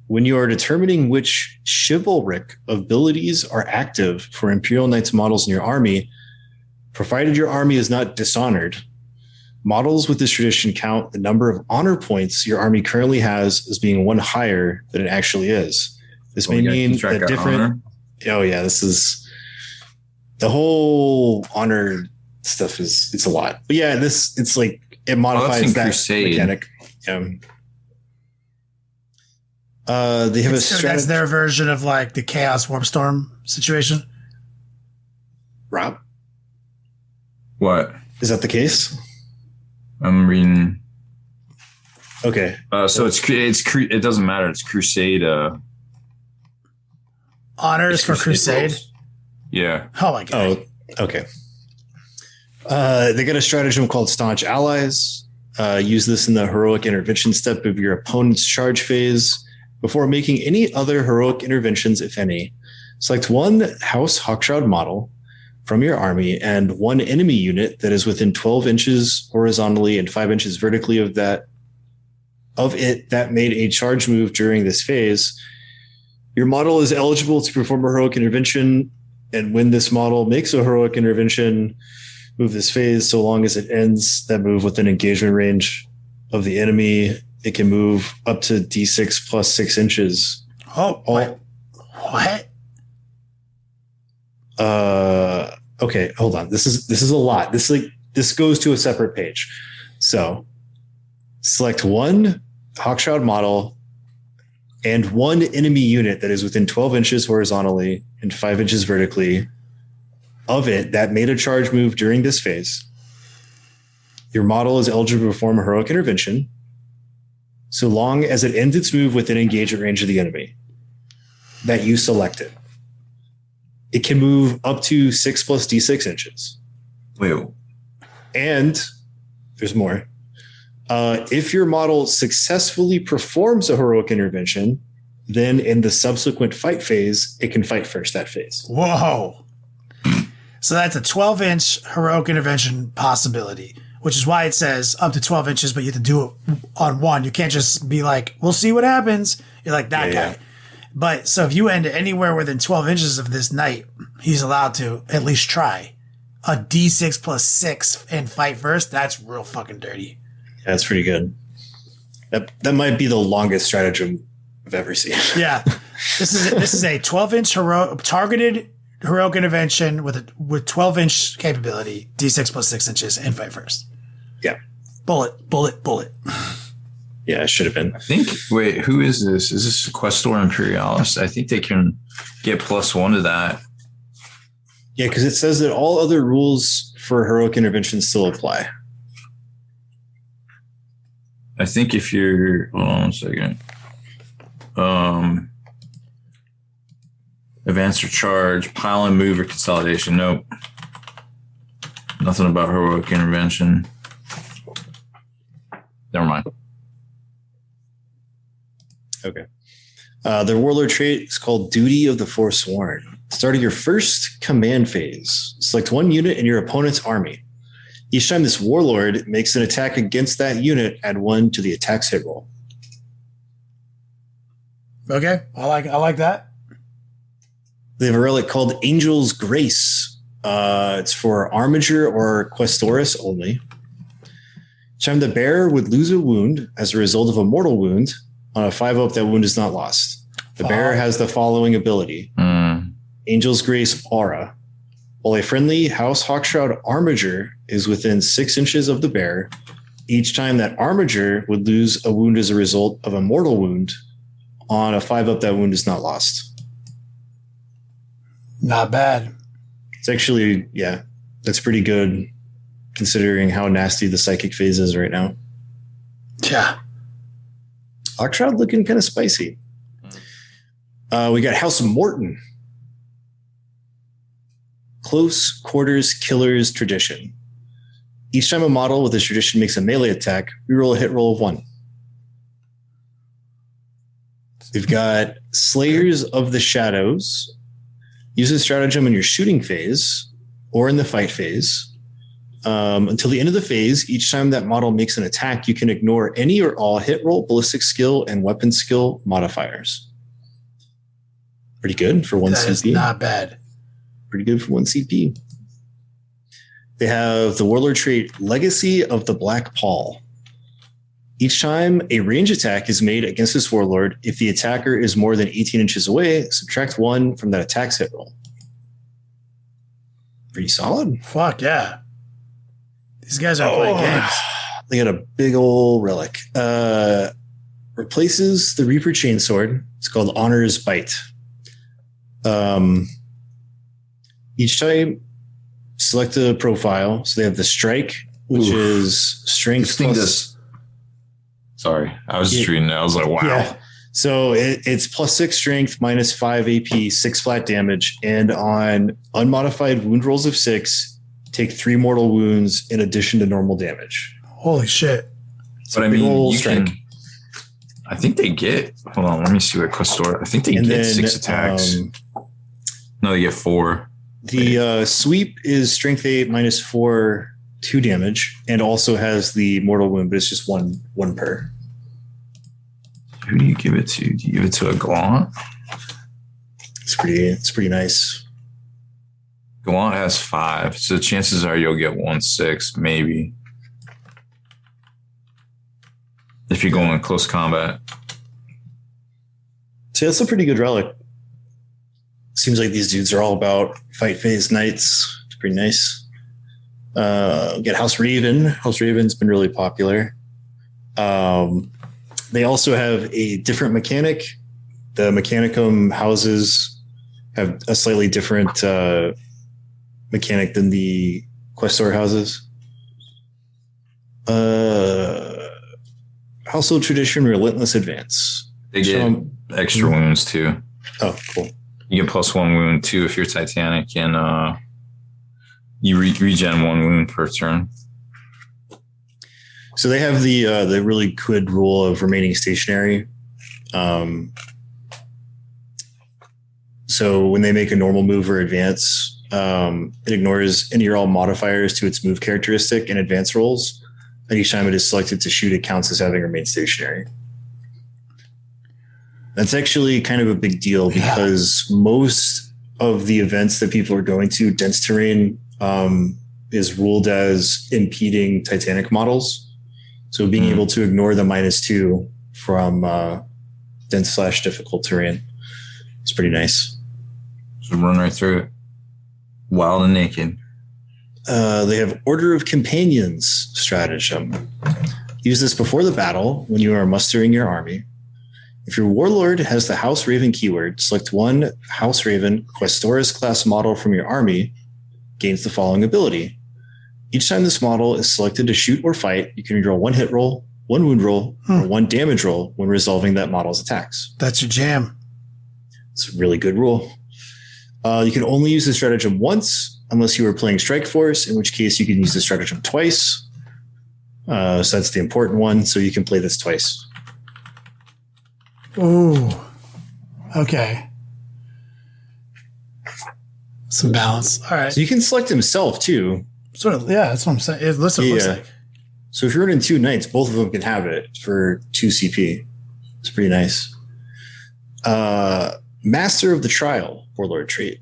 When you are determining which chivalric abilities are active for Imperial Knights models in your army, provided your army is not dishonored, models with this tradition count the number of honor points your army currently has as being 1 higher than it actually is. This may mean that different. Honor. Oh yeah, this is the whole honor stuff. It's a lot, but yeah, it's like it modifies that Crusade mechanic. They have that's their version of like the Chaos Warpstorm situation. Rob, what is that the case? I'm reading. Okay, so it doesn't matter. It's Crusade. Honors for Crusade. Yeah. Oh my god. Oh, okay. They got a stratagem called Staunch Allies. Use this in the heroic intervention step of your opponent's charge phase. Before making any other heroic interventions, if any, select 1 House Hawkshroud model from your army and 1 enemy unit that is within 12 inches horizontally and 5 inches vertically of it that made a charge move during this phase. Your model is eligible to perform a heroic intervention, and when this model makes a heroic intervention, move this phase so long as it ends that move within engagement range of the enemy. It can move up to D6 plus 6 inches. Oh, what? Okay, hold on. This is a lot. This goes to a separate page. So select 1 Hawkshroud model and 1 enemy unit that is within 12 inches horizontally and 5 inches vertically of it that made a charge move during this phase. Your model is eligible to perform a heroic intervention so long as it ends its move within engagement range of the enemy that you selected. It can move up to 6 plus D6 inches. Wait. And there's more. If your model successfully performs a heroic intervention, then in the subsequent fight phase, it can fight first that phase. Whoa. So that's a 12-inch heroic intervention possibility, which is why it says up to 12 inches, but you have to do it on 1. You can't just be like, we'll see what happens. You're like that guy. Yeah. But so if you end anywhere within 12 inches of this knight, he's allowed to at least try a D6 plus 6 and fight first. That's real fucking dirty. Yeah, that's pretty good. That might be the longest stratagem I've ever seen. Yeah. This is a 12-inch targeted heroic intervention with 12-inch capability, D6 plus 6 inches, and fight first. Yeah. Bullet. Yeah, it should have been. I think, wait, who is this? Is this Questor Imperialis? I think they can get +1 to that. Yeah, because it says that all other rules for heroic intervention still apply. I think if you're, hold on 1 second. Advance or charge, pile and move or consolidation. Nope. Nothing about heroic intervention. Never mind. Okay. Their warlord trait is called Duty of the Forsworn. Starting your first command phase, select 1 unit in your opponent's army. Each time this warlord makes an attack against that unit, add 1 to the attack's hit roll. Okay, I like that. They have a relic called Angel's Grace. It's for Armiger or Questoris only. Each time the bearer would lose a wound as a result of a mortal wound, on a 5-up, that wound is not lost. The bearer has the following ability. Angel's Grace Aura. While a friendly House Hawkshroud Armiger is within 6 inches of the bearer, each time that Armiger would lose a wound as a result of a mortal wound, on a 5-up, that wound is not lost. Not bad. It's actually, yeah, that's pretty good considering how nasty the psychic phase is right now. Yeah. Hawkshroud looking kind of spicy. We got House Morton. Close Quarters Killer's Tradition. Each time a model with this tradition makes a melee attack, reroll a hit roll of 1. We've got Slayers of the Shadows. Use this stratagem in your shooting phase or in the fight phase. Until the end of the phase, each time that model makes an attack, you can ignore any or all hit roll, ballistic skill, and weapon skill modifiers. Pretty good for 1 CP. That is not bad. Pretty good for 1 CP. They have the Warlord trait Legacy of the Black Paul. Each time a range attack is made against this Warlord, if the attacker is more than 18 inches away, subtract 1 from that attack's hit roll. Pretty solid. Fuck yeah. These guys are playing games. They got a big old relic. Replaces the Reaper Chainsword. It's called Honor's Bite. Each time, select a profile. So they have the Strike, which is strength plus... Sorry, I was just reading that. I was like, wow. Yeah. So it's plus 6 strength, minus 5 AP, 6 flat damage. And on unmodified wound rolls of 6, take 3 mortal wounds in addition to normal damage. Holy shit. But I mean, you can... I think they get... Hold on, let me see what Questor... I think they get 6 attacks. No, they get 4. The sweep is strength 8, minus 4, 2 damage, and also has the mortal wound, but it's just one per. Who do you give it to? Do you give it to a Gallant? It's pretty nice. Gallant has 5, so the chances are you'll get 1/6, maybe. If you go in close combat. So that's a pretty good relic. Seems like these dudes are all about fight phase knights. It's pretty nice. Get House Raven. House Raven's been really popular. They also have a different mechanic. The Mechanicum houses have a slightly different mechanic than the Questor houses. Household Tradition, Relentless Advance. They get extra wounds too. Oh, cool. You get plus 1 wound too if you're Titanic, and you regen 1 wound per turn. So they have the really good rule of remaining stationary. So when they make a normal move or advance, it ignores any or all modifiers to its move characteristic and advance rolls. And each time it is selected to shoot, it counts as having remained stationary. That's actually kind of a big deal because most of the events that people are going to, dense terrain is ruled as impeding Titanic models. So being able to ignore the -2 from dense/difficult terrain is pretty nice. So run right through it. Wild and naked. They have Order of Companions stratagem. Use this before the battle when you are mustering your army. If your warlord has the House Raven keyword, select one House Raven Questoris class model from your army, gains the following ability. Each time this model is selected to shoot or fight, you can reroll 1 hit roll, 1 wound roll, or 1 damage roll when resolving that model's attacks. That's your jam. It's a really good rule. You can only use the stratagem once unless you are playing Strike Force, in which case you can use the stratagem twice. So that's the important one. So you can play this twice. Ooh. Okay. Some balance. All right. So you can select himself too. Sort of. Yeah, that's what I'm saying. That's what it looks like. So if you're running 2 knights, both of them can have it for 2 CP. It's pretty nice. Master of the Trial warlord trait.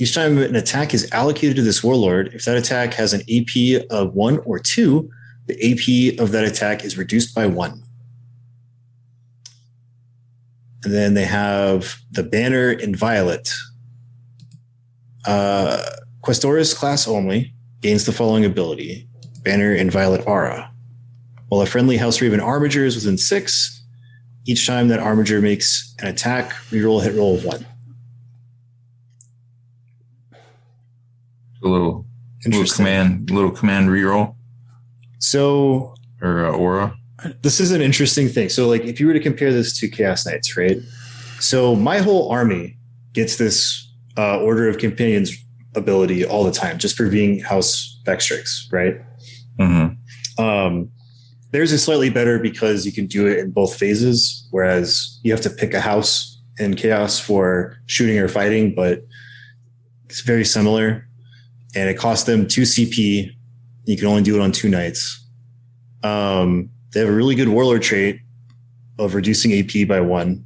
Each time an attack is allocated to this warlord, if that attack has an AP of 1 or 2, the AP of that attack is reduced by 1. And then they have the Banner in Violet. Questores class only gains the following ability. Banner in Violet Aura. While a friendly House Raven Armiger is within 6, each time that Armiger makes an attack, reroll a hit roll of 1. A little command reroll. So, or aura. This is an interesting thing. So, like, if you were to compare this to Chaos Knights, right? So, my whole army gets this Order of Companions ability all the time, just for being House Vextrix, right? Mm-hmm. Theirs is slightly better because you can do it in both phases, whereas you have to pick a house in Chaos for shooting or fighting, but it's very similar. And it costs them 2 CP. You can only do it on 2 knights. They have a really good warlord trait of reducing AP by 1.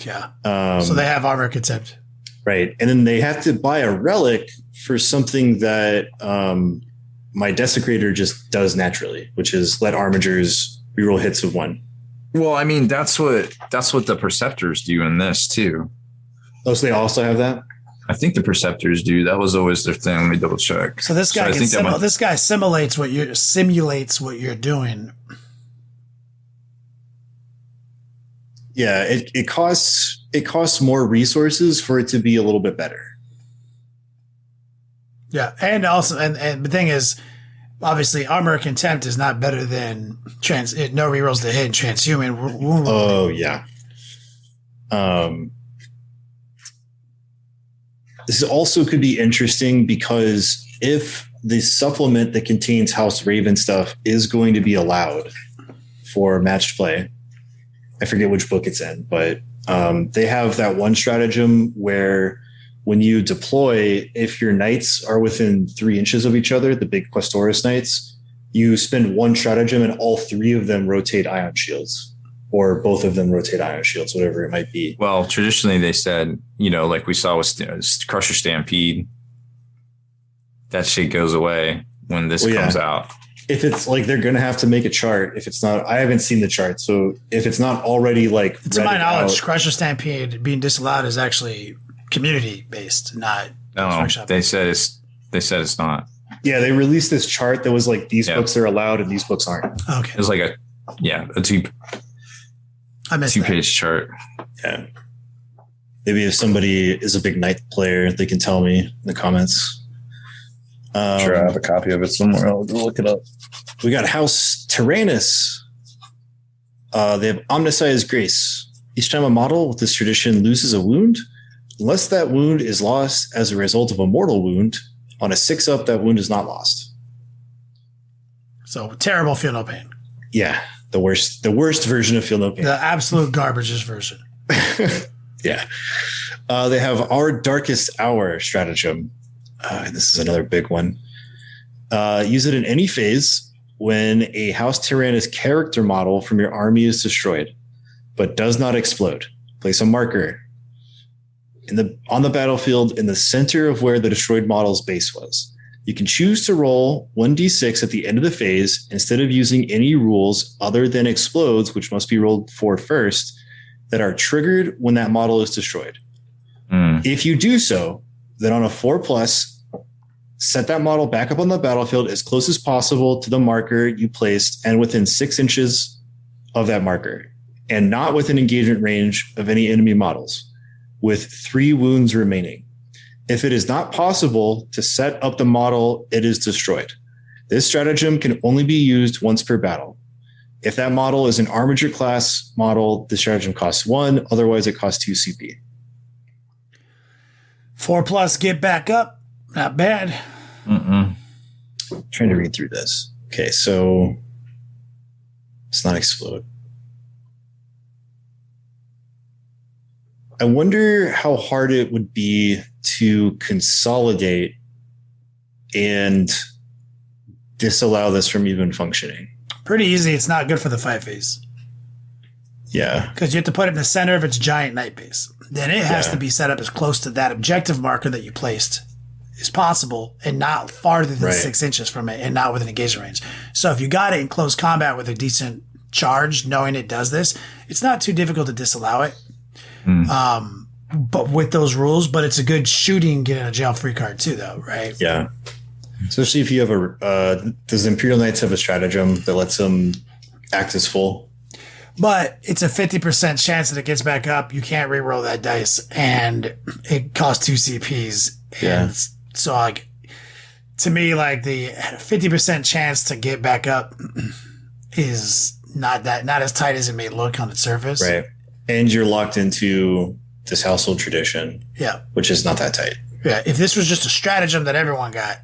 Yeah. So they have armor contempt. Right. And then they have to buy a relic for something that my Desecrator just does naturally, which is let Armigers reroll hits of 1. Well, I mean, that's what the Perceptors do in this too. Oh, so they also have that? I think the Perceptors do. That was always their thing. Let me double check. So this guy this guy simulates what you're doing. Yeah, it costs more resources for it to be a little bit better. Yeah, and also and the thing is, obviously, armor contempt is not better than no rerolls to hit and transhuman wound. Oh yeah. This also could be interesting because if the supplement that contains House Raven stuff is going to be allowed for matched play, I forget which book it's in, but they have that one stratagem where when you deploy, if your knights are within 3 inches of each other, the big Questoris knights, you spend one stratagem and all 3 of them rotate ion shields. Or both of them rotate ion shields, whatever it might be. Well, traditionally they said, like we saw with Crusher Stampede, that shit goes away when this comes out. If it's like they're going to have to make a chart, if it's not, I haven't seen the chart. So if it's not already like, to my knowledge, Crusher Stampede being disallowed is actually community based, not. No, they said it's not. Yeah, they released this chart that was like these books are allowed and these books aren't. Okay, it was like a 2-page chart. Yeah. Maybe if somebody is a big Knight player, they can tell me in the comments. Sure, I have a copy of it somewhere. I'll go look it up. We got House Tyrannus. They have Omniscience Grace. Each time a model with this tradition loses a wound, unless that wound is lost as a result of a mortal wound, on a 6-up, that wound is not lost. So terrible, feel no pain. Yeah. The worst version of Feel No Pain. The absolute garbageous version. Yeah. They have Our Darkest Hour stratagem. This is another big one. Use it in any phase when a House Tyrannus character model from your army is destroyed, but does not explode. Place a marker on the battlefield in the center of where the destroyed model's base was. You can choose to roll 1d6 at the end of the phase instead of using any rules other than explodes, which must be rolled for first, that are triggered when that model is destroyed. If you do so, then on a 4+, set that model back up on the battlefield as close as possible to the marker you placed and within 6 inches of that marker, and not within engagement range of any enemy models, with 3 wounds remaining. If it is not possible to set up the model, it is destroyed. This stratagem can only be used once per battle. If that model is an Armiger class model, the stratagem costs 1. Otherwise, it costs 2 CP. 4+, get back up. Not bad. I'm trying to read through this. Okay, so it's not explode. I wonder how hard it would be to consolidate and disallow this from even functioning. Pretty easy. It's not good for the 5 phase. Yeah. Because you have to put it in the center of its giant knight base. Then it has to be set up as close to that objective marker that you placed as possible and not farther than 6 inches from it and not within engagement range. So if you got it in close combat with a decent charge, knowing it does this, it's not too difficult to disallow it. But with those rules, but it's a good shooting, get in a jail free card too, though, right? Yeah. Especially if you have does Imperial Knights have a stratagem that lets them act as full? But it's a 50% chance that it gets back up. You can't re-roll that dice, and it costs 2 CPs. And so, like, to me, like, the 50% chance to get back up is not as tight as it may look on its surface. Right. And you're locked into this household tradition. Yeah. Which is not that tight. Yeah. If this was just a stratagem that everyone got,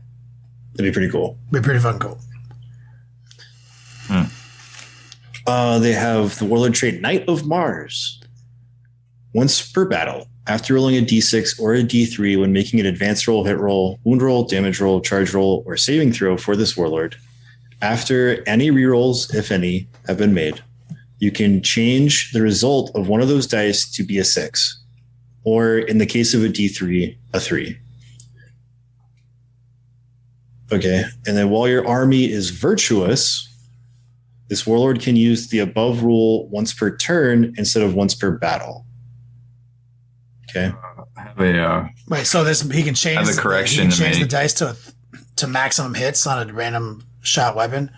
that'd be pretty cool. Be pretty fucking cool. They have the Warlord trait Knight of Mars. Once per battle, after rolling a d6 or a d3 when making an advanced roll, hit roll, wound roll, damage roll, charge roll, or saving throw for this Warlord, after any rerolls, if any, have been made, you can change the result of one of those dice to be a 6, or in the case of a d3, a 3. Okay, and then while your army is virtuous, this Warlord can use the above rule once per turn instead of once per battle. Okay. I have a right. So he can change. Have a correction. He can change the dice to maximum hits on a random shot weapon.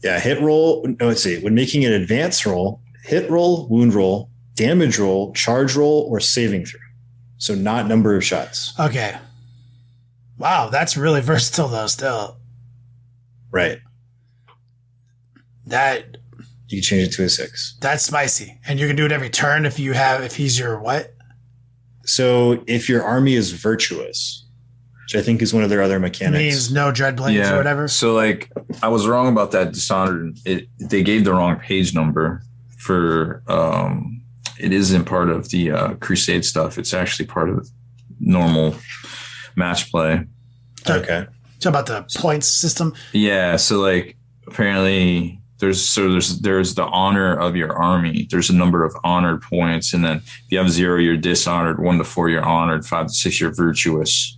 Yeah, hit roll. No, let's see. When making an advance roll, hit roll, wound roll, damage roll, charge roll, or saving throw. So not number of shots. Okay. Wow, that's really versatile though. Still. Right. That you can change it to a 6. That's spicy, and you can do it every turn if he's your what? So if your army is virtuous, which I think is one of their other mechanics, means no dreadblades or whatever. So like I was wrong about that Dishonored. They gave the wrong page number for. It isn't part of the Crusade stuff. It's actually part of normal match play. Okay. So about the points system. Yeah. So like apparently there's the honor of your army. There's a number of honored points. And then if you have 0, you're dishonored. 1 to 4, you're honored. 5 to 6, you're virtuous.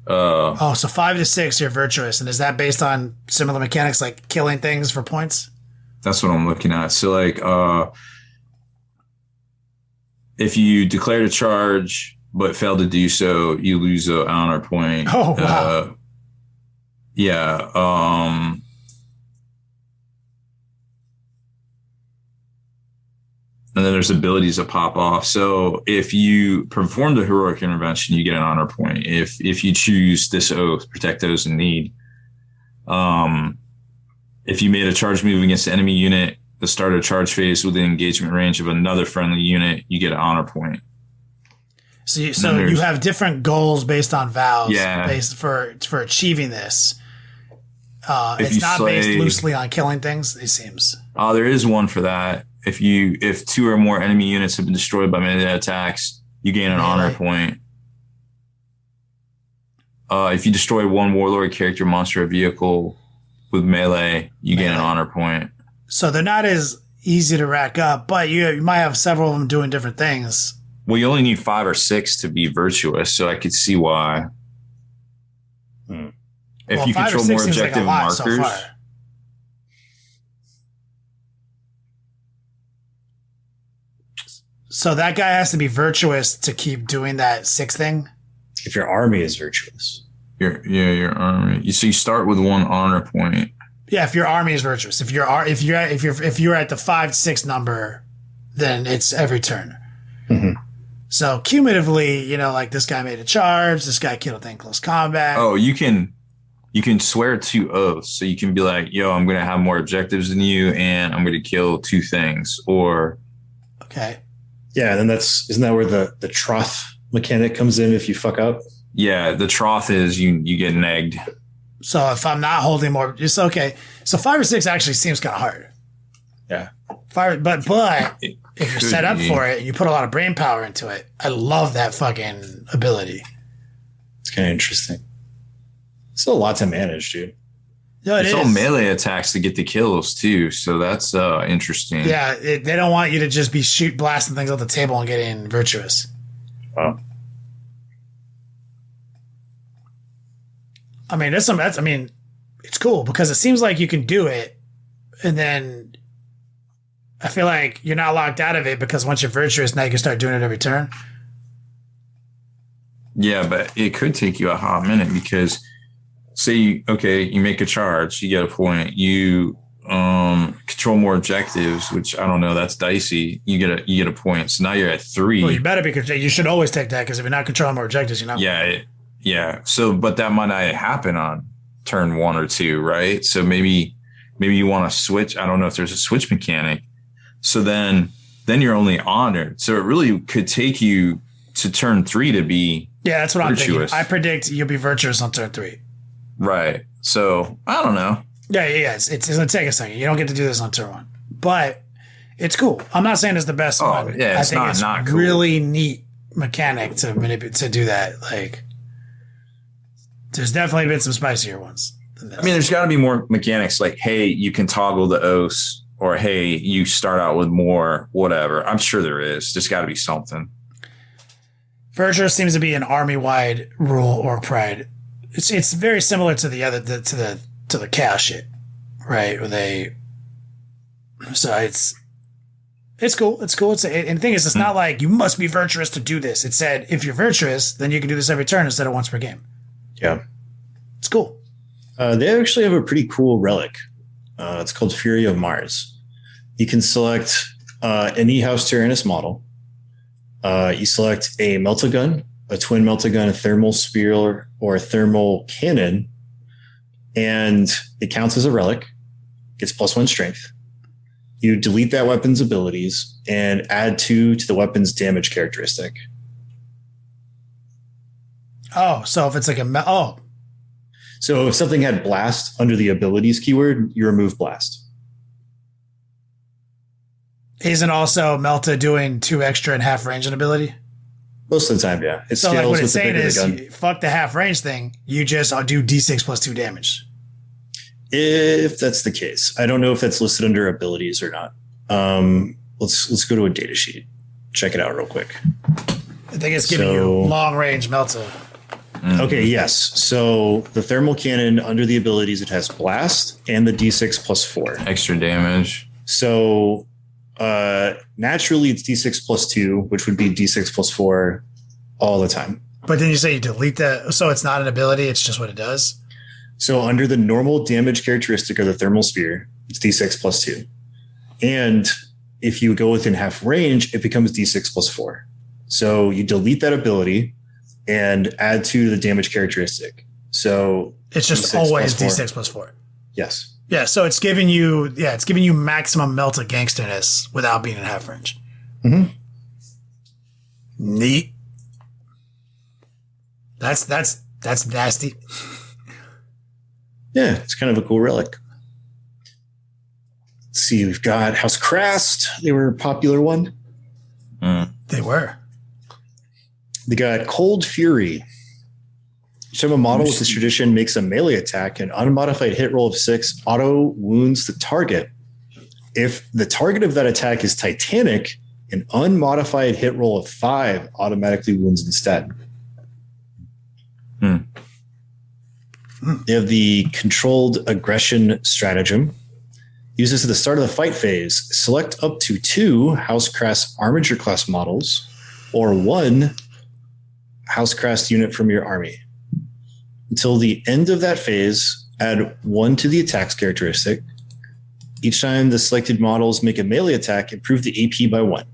So 5 to 6, you're virtuous. And is that based on similar mechanics like killing things for points? That's what I'm looking at. So like, if you declare a charge, but fail to do so, you lose an honor point. Oh, wow. Yeah. And then there's abilities that pop off. So if you perform the heroic intervention, you get an honor point. If you choose this oath, protect those in need. If you made a charge move against the enemy unit, the start of charge phase within engagement range of another friendly unit, you get an honor point. So you have different goals based on vows, based for achieving this. It's not based loosely on killing things. It seems. There is one for that. If 2 or more enemy units have been destroyed by melee attacks, you gain an honor point. If you destroy one warlord character, monster, or vehicle with melee, you gain an honor point. So they're not as easy to rack up, but you might have several of them doing different things. Well, you only need 5 or 6 to be virtuous, so I could see why. If you control more objective markers. So that guy has to be virtuous to keep doing that 6 thing? If your army is virtuous. Your army. So you start with 1 honor point. Yeah, if your army is virtuous. If you're at the 5-6 number, then it's every turn. Mm-hmm. So cumulatively, like this guy made a charge, this guy killed a thing close combat. Oh, you can swear 2 oaths. So you can be like, yo, I'm going to have more objectives than you, and I'm going to kill 2 things. Or okay. Yeah, and then isn't that where the troth mechanic comes in if you fuck up? Yeah, the troth is you get negged. So if I'm not holding more, it's okay. So 5 or 6 actually seems kind of hard. Yeah. 5, but if you're set up for it, you put a lot of brain power into it. I love that fucking ability. It's kind of interesting. Still a lot to manage, dude. No, it's all melee attacks to get the kills too, so that's interesting. Yeah, they don't want you to just be blasting things off the table and getting virtuous. Wow. I mean, it's cool because it seems like you can do it, and then I feel like you're not locked out of it because once you're virtuous, now you can start doing it every turn. Yeah, but it could take you a hot minute because say you make a charge, you get a point, you control more objectives, which I don't know, that's dicey. You get a point. So now you're at 3. Well, you better you should always take that because if you're not controlling more objectives, you're not. Yeah. So, but that might not happen on turn 1 or 2, right? So maybe you want to switch. I don't know if there's a switch mechanic. So then you're only honored. So it really could take you to turn 3 to be that's what virtuous. I'm thinking. I predict you'll be virtuous on turn 3. Right. So I don't know. Yeah. It's going to take a second. You don't get to do this on turn 1, but it's cool. I'm not saying it's the best one. Yeah, I think it's not cool. Really neat mechanic to do that. Like, there's definitely been some spicier ones than this. I mean, there's got to be more mechanics like, hey, you can toggle the oaths, or hey, you start out with more, whatever. I'm sure there is. There's got to be something. Virtuous seems to be an army-wide rule or pride. It's very similar to the other to the chaos shit, right? Where it's cool. It's cool. And the thing is, it's not like you must be virtuous to do this. It said if you're virtuous, then you can do this every turn instead of once per game. Yeah, it's cool. They actually have a pretty cool relic. It's called Fury of Mars. You can select any House Tyrannus model. You select a meltagun, a twin meltagun, a thermal spear, or a thermal cannon, and it counts as a relic. Gets +1 strength. You delete that weapon's abilities and add 2 to the weapon's damage characteristic. Oh, so if it's like So if something had blast under the abilities keyword, you remove blast. Isn't also Melta doing 2 extra and half range and ability? Most of the time, yeah. It so scales like what with it's the saying bigger is, the gun. fuck the half range thing. You just do D6 +2 damage. If that's the case, I don't know if that's listed under abilities or not. Let's go to a data sheet. Check it out real quick. I think it's giving you long range Melta. Okay, yes. So the thermal cannon under the abilities, it has blast and the D6 +4 extra damage. So naturally it's D6 +2, which would be D6 +4 all the time. But then you say you delete that, so it's not an ability, it's just what it does? So under the normal damage characteristic of the thermal spear, it's D6 +2. And if you go within half range, it becomes D6 +4. So you delete that ability and add 2 to the damage characteristic. So it's just always D6 +4. Yes. Yeah, so it's giving you maximum Melta gangsterness without being in half range. Mm-hmm. Neat. That's nasty. Yeah, it's kind of a cool relic. Let's see, we've got House Krast. They were a popular one. They were. They got Cold Fury. Each time a model with this tradition makes a melee attack, an unmodified hit roll of 6 auto wounds the target. If the target of that attack is Titanic, an unmodified hit roll of 5 automatically wounds instead. They have the controlled aggression stratagem. Use this at the start of the fight phase. Select up to 2 House Krast Armature class models or 1 House Krast unit from your army. Until the end of that phase, add 1 to the attack's characteristic. Each time the selected models make a melee attack, improve the AP by 1.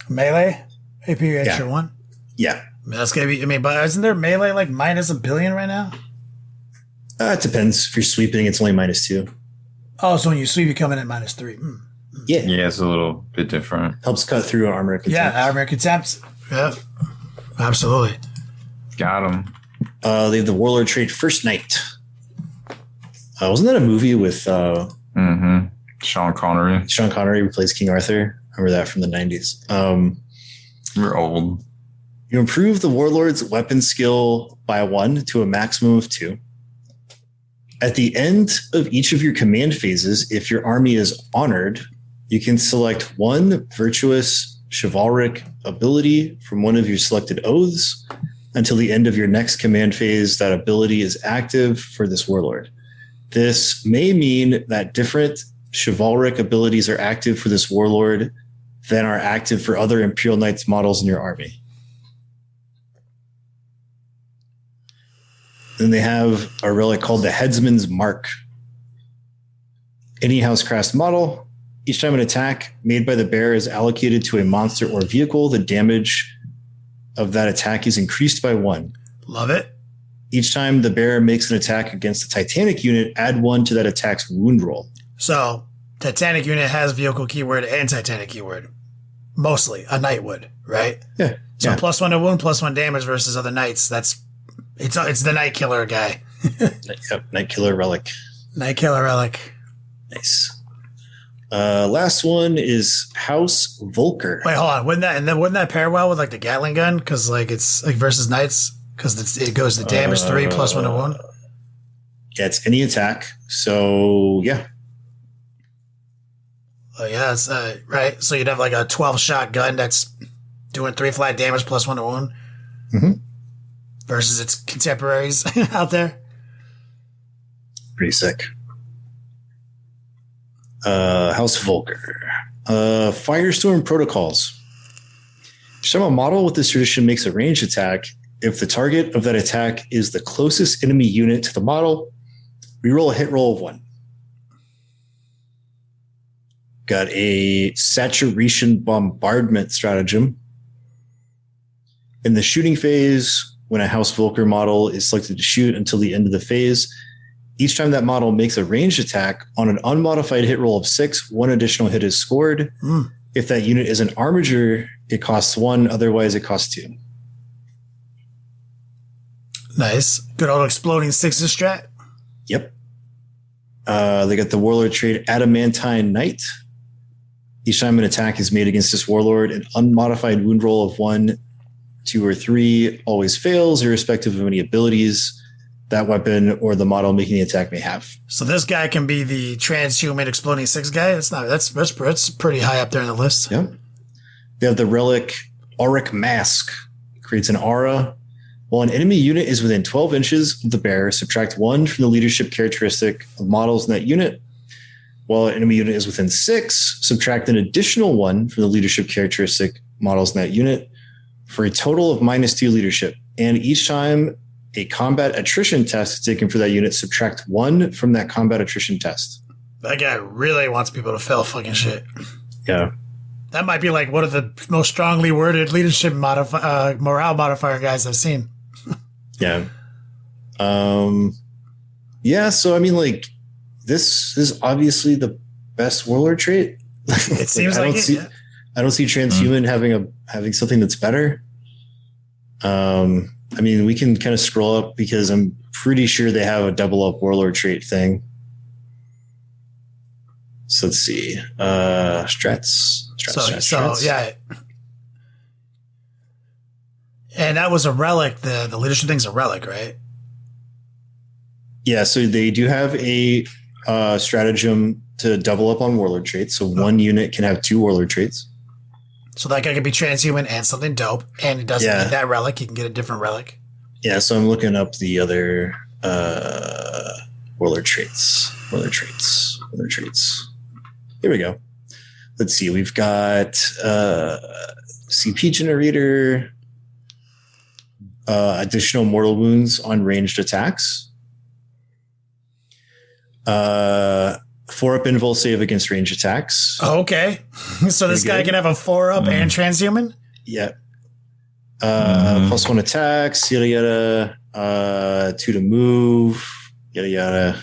Melee? AP extra 1? Yeah. I mean, that's gonna be. But isn't there melee like -1 billion right now? It depends. If you're sweeping, it's only -2. Oh, so when you sweep, you come in at -3. Yeah. Yeah, it's a little bit different. Helps cut through armor contempt. Yeah, armor contempt. Yeah, absolutely. Got him. They have the Warlord trait First Night. Wasn't that a movie with Sean Connery? Sean Connery, who plays King Arthur. I remember that from the 90s. We're old. You improve the Warlord's weapon skill by 1 to a maximum of 2. At the end of each of your command phases, if your army is honored, you can select one virtuous chivalric ability from one of your selected oaths. Until the end of your next command phase, that ability is active for this warlord. This may mean that different chivalric abilities are active for this warlord than are active for other Imperial Knights models in your army. Then they have a relic called the Headsman's Mark. Any Housecraft model, each time an attack made by the bearer is allocated to a monster or vehicle, the damage of that attack is increased by 1. Love it. Each time the bearer makes an attack against a Titanic unit, add 1 to that attack's wound roll. So, Titanic unit has vehicle keyword and Titanic keyword. Mostly. A knight would, right? Yeah. So yeah. +1 to wound, +1 damage versus other knights. It's the Night Killer guy. Yep, Night Killer Relic. Night Killer Relic. Nice. Last one is House Volker. Wait, hold on. Wouldn't that pair well with like the Gatling gun? Because like it's like versus knights. Because it goes to damage 3 +1 to wound. Yeah, it's any attack. So yeah. Oh yeah, it's right. So you'd have like a 12-shot gun that's doing 3 flat damage +1 to wound. Mm-hmm. Versus its contemporaries out there. Pretty sick. House Volker. Firestorm Protocols. Some a model with this tradition makes a ranged attack. If the target of that attack is the closest enemy unit to the model, reroll a hit roll of 1. Got a Saturation Bombardment stratagem. In the shooting phase, when a House Volker model is selected to shoot until the end of the phase, each time that model makes a ranged attack on an unmodified hit roll of 6, 1 additional hit is scored. If that unit is an armiger, it costs 1. Otherwise, it costs 2. Nice. Good old exploding 6s strat. Yep. They got the warlord trait Adamantine Knight. Each time an attack is made against this warlord, an unmodified wound roll of 1, 2, or 3 always fails, irrespective of any abilities that weapon or the model making the attack may have. So this guy can be the transhuman exploding 6 guy. That's pretty high up there in the list. Yep. They have the relic Auric Mask. Creates an aura. While an enemy unit is within 12 inches of the bearer, subtract 1 from the leadership characteristic of models in that unit. While an enemy unit is within 6, subtract an additional 1 from the leadership characteristic models in that unit for a total of -2 leadership. And each time a combat attrition test is taken for that unit, subtract 1 from that combat attrition test. That guy really wants people to fail fucking shit. Yeah. That might be like one of the most strongly worded leadership morale modifier guys I've seen. Yeah. Yeah, so I mean, like, this is obviously the best warlord trait. It seems like it, yeah. I don't see transhuman having something that's better. I mean, we can kind of scroll up because I'm pretty sure they have a double up warlord trait thing. So let's see. Strats. Yeah. And that was a relic. The leadership thing's a relic, right? Yeah, so they do have a stratagem to double up on warlord traits. So one unit can have 2 warlord traits. So that guy could be transhuman and something dope, and he doesn't need that relic. He can get a different relic. Yeah, so I'm looking up the other warlord traits. Warlord traits. Here we go. Let's see. We've got CP generator, additional mortal wounds on ranged attacks. 4-up invul save against ranged attacks. Oh, okay. So this guy can have a 4-up and transhuman? Yeah. +1 attacks, yada yada. 2 to move, yada yada.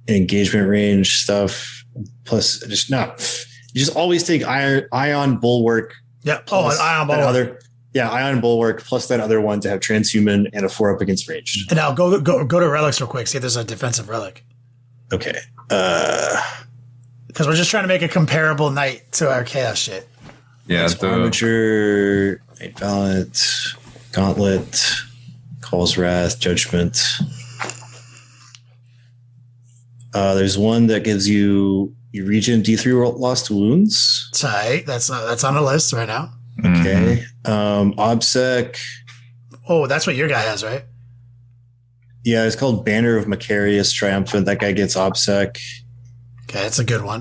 Engagement range stuff. Plus, you just always take ion bulwark. Yeah. Oh, an ion bulwark. Ion bulwark plus that other one to have transhuman and a 4-up against ranged. And now go to relics real quick. See if there's a defensive relic. Okay. Because we're just trying to make a comparable knight to our chaos shit. Yeah. Armature, Knight Valiant, Gauntlet, Call's Wrath, Judgment. There's one that gives you regen D3 lost wounds. Tight. That's on the list right now. Okay. OBSEC. Oh, that's what your guy has, right? Yeah, it's called Banner of Macarius Triumphant. That guy gets OBSEC. Okay, that's a good one.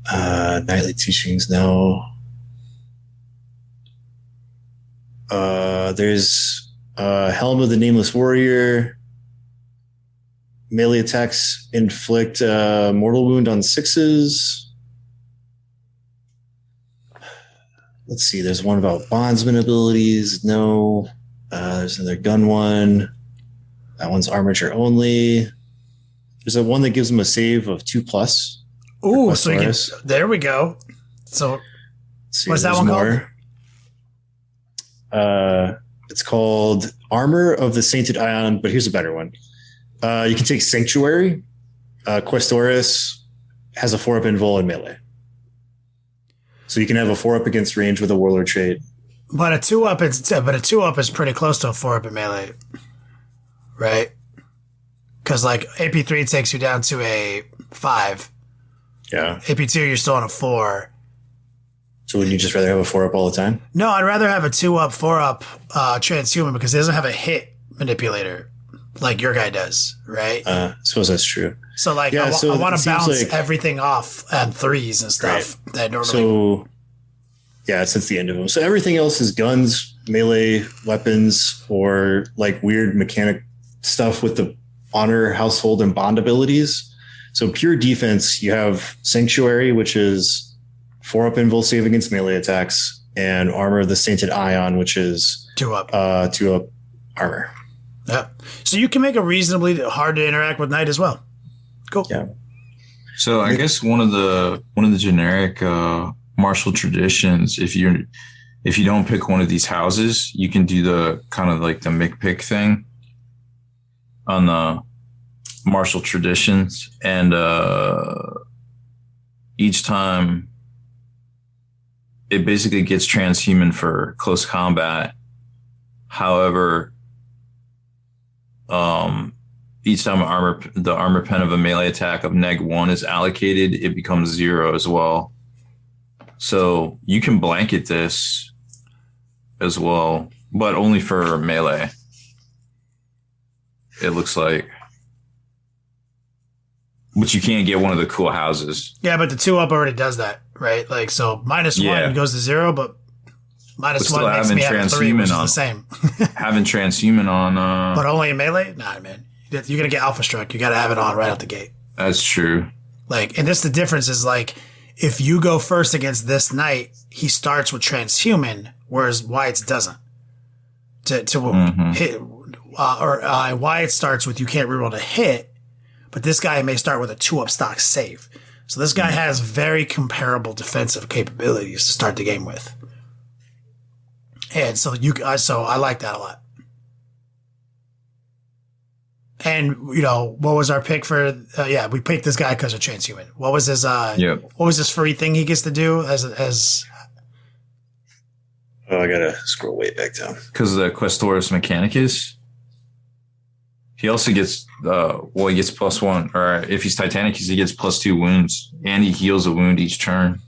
Nightly Teachings, no. There's Helm of the Nameless Warrior. Melee attacks inflict mortal wound on 6s. Let's see, there's one about bondsman abilities. No. There's another gun one. That one's armature only. There's a one that gives him a save of 2+. Ooh, so you can, there we go. So what's that one called? It's called Armor of the Sainted Ion, but here's a better one. You can take Sanctuary. Questoris has a 4-up invul in melee. So you can have a 4-up against range with a Warlord trait. But a 2-up is pretty close to a 4-up in melee. Right? Because like AP3 takes you down to a 5. Yeah. AP2, you're still on a 4. So would you just rather have a 4-up all the time? No, I'd rather have a 2-up, 4-up transhuman because it doesn't have a hit manipulator like your guy does, right? I suppose that's true. So like, I want to bounce everything off at 3s and stuff that normally. So yeah, it's the end of them. So everything else is guns, melee, weapons, or like weird mechanic stuff with the honor, household, and bond abilities. So pure defense, you have Sanctuary, which is 4-up invul save against melee attacks, and Armor of the Sainted Ion, which is 2-up. 2-up armor. Yeah. So you can make a reasonably hard to interact with knight as well. Cool. Yeah. So I guess one of the generic martial traditions, if you don't pick one of these houses, you can do the kind of like the McPick thing on the martial traditions, and each time it basically gets transhuman for close combat. However, each time the armor pen of a melee attack of -1 is allocated, it becomes 0 as well. So you can blanket this as well, but only for melee. It looks like. But you can't get one of the cool houses. Yeah, but the 2-up already does that, right? Like, so -1 goes to 0, but -1 makes me have 3, which is the same. Having transhuman on. But only in melee? Nah, man. You're going to get alpha struck. You got to have it on right out the gate. That's true. Like, and the difference is like, if you go first against this knight, he starts with transhuman, whereas Wyatt's doesn't. To hit, Wyatt starts with you can't reroll to hit, but this guy may start with a 2-up stock save. So this guy has very comparable defensive capabilities to start the game with. And so I like that a lot. And, what was our pick for, we picked this guy because of transhuman. What was his, what was this free thing he gets to do as Oh, I gotta scroll way back down. Because of the Questoris Mechanicus. He also gets, he gets +1, or if he's Titanicus, he gets +2 wounds, and he heals a wound each turn.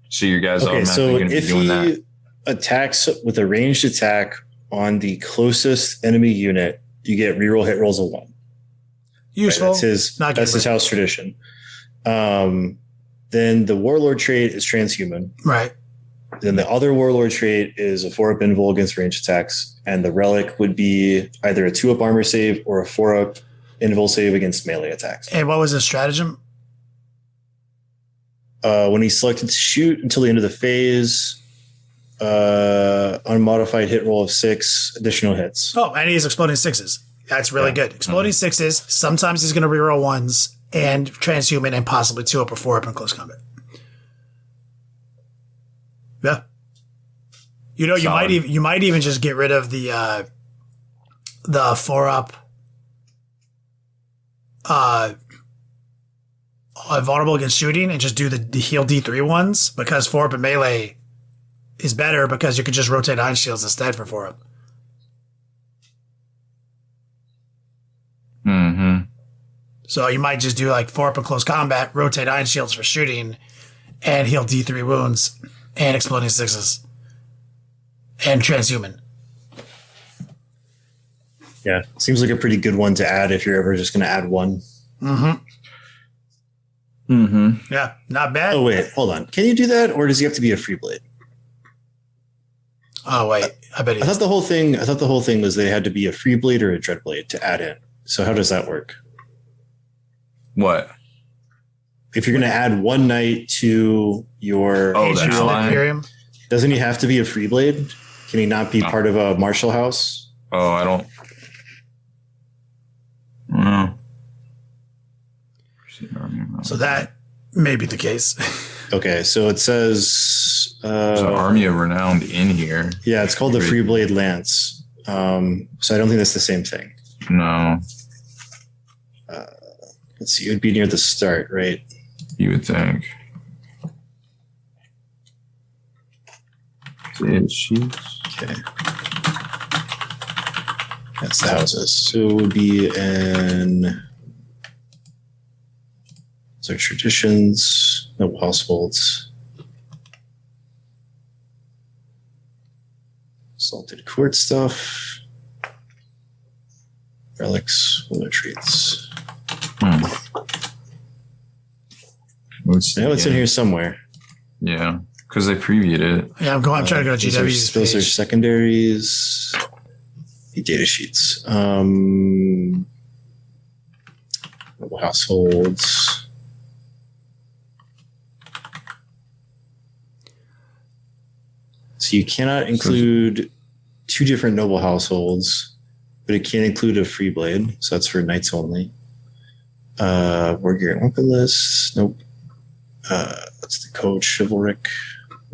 So your guys automatically going to be doing that. If he attacks with a ranged attack on the closest enemy unit, you get reroll hit rolls of 1. Useful. Right, that's his house tradition. Then the Warlord trait is transhuman. Right. Then the other Warlord trait is a 4-up invul against ranged attacks, and the relic would be either a 2-up armor save or a 4-up invul save against melee attacks. And what was his stratagem? When he's selected to shoot until the end of the phase, unmodified hit roll of 6 additional hits. Oh, and he's exploding 6s. That's really good. Exploding 6s. Sometimes he's going to reroll 1s and transhuman and possibly 2-up or 4-up in close combat. Yeah. You might even just get rid of the 4-up vulnerable against shooting and just do the heal D3 ones, because 4-up in melee is better because you could just rotate Iron Shields instead for 4-up. So you might just do like 4 up in close combat, rotate Iron Shields for shooting, and heal D3 wounds, and exploding 6s, and transhuman. Yeah, seems like a pretty good one to add if you're ever just going to add one. Yeah, not bad. Oh, wait, hold on. Can you do that, or does he have to be a free blade? Oh, wait. I bet he I thought the whole thing was they had to be a free blade or a dread blade to add in. So how does that work? What? If you're going to add one knight to your Agents of the Imperium. Doesn't he have to be a free blade? Can he not be part of a martial house? Oh, I don't. No. So that may be the case. Okay, so it says there's an army of renowned in here. Yeah, it's called the Free Blade Lance. So I don't think that's the same thing. No. Let's see, it would be near the start, right? You would think. Okay. That's the houses. So it would be in. So traditions, noble households, salted court stuff, relics, winter treats. I know it's in here somewhere. Yeah, because they previewed it. Yeah, I'm trying to go to GW's Those are secondaries. The data sheets. Noble households. So you cannot include 2 different noble households, but it can include a free blade. So that's for knights only. Wargear weapon list. Nope. That's the code chivalric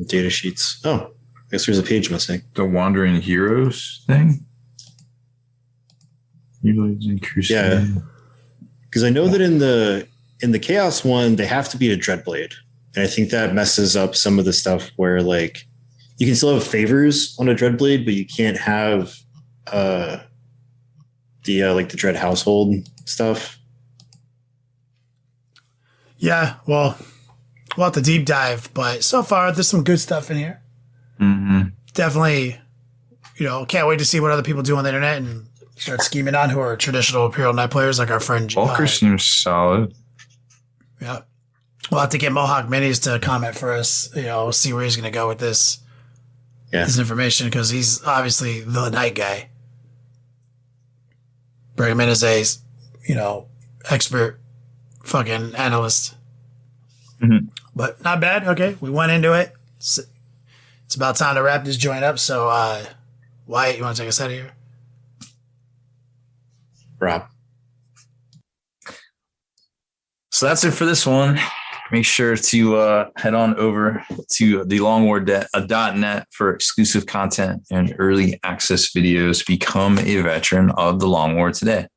data sheets. Oh, I guess there's a page missing. The Wandering Heroes thing? Yeah. Because I know that in the Chaos one, they have to be a Dreadblade. And I think that messes up some of the stuff where like you can still have favors on a Dreadblade, but you can't have the Dread household stuff. Yeah, well, we'll have to deep dive, but so far there's some good stuff in here. Definitely, can't wait to see what other people do on the internet and start scheming on who are traditional Imperial Knight players like our friend Walker seems solid. Yeah. We'll have to get Mohawk Minis to comment for us, see where he's going to go with this information, because he's obviously the Knight guy. Bring him in as a, expert fucking analyst. But not bad. Okay, we went into it. It's about time to wrap this joint up. So, Wyatt, you want to take us out of here? Rob. So that's it for this one. Make sure to head on over to thelongwar.net for exclusive content and early access videos. Become a veteran of the Long War today.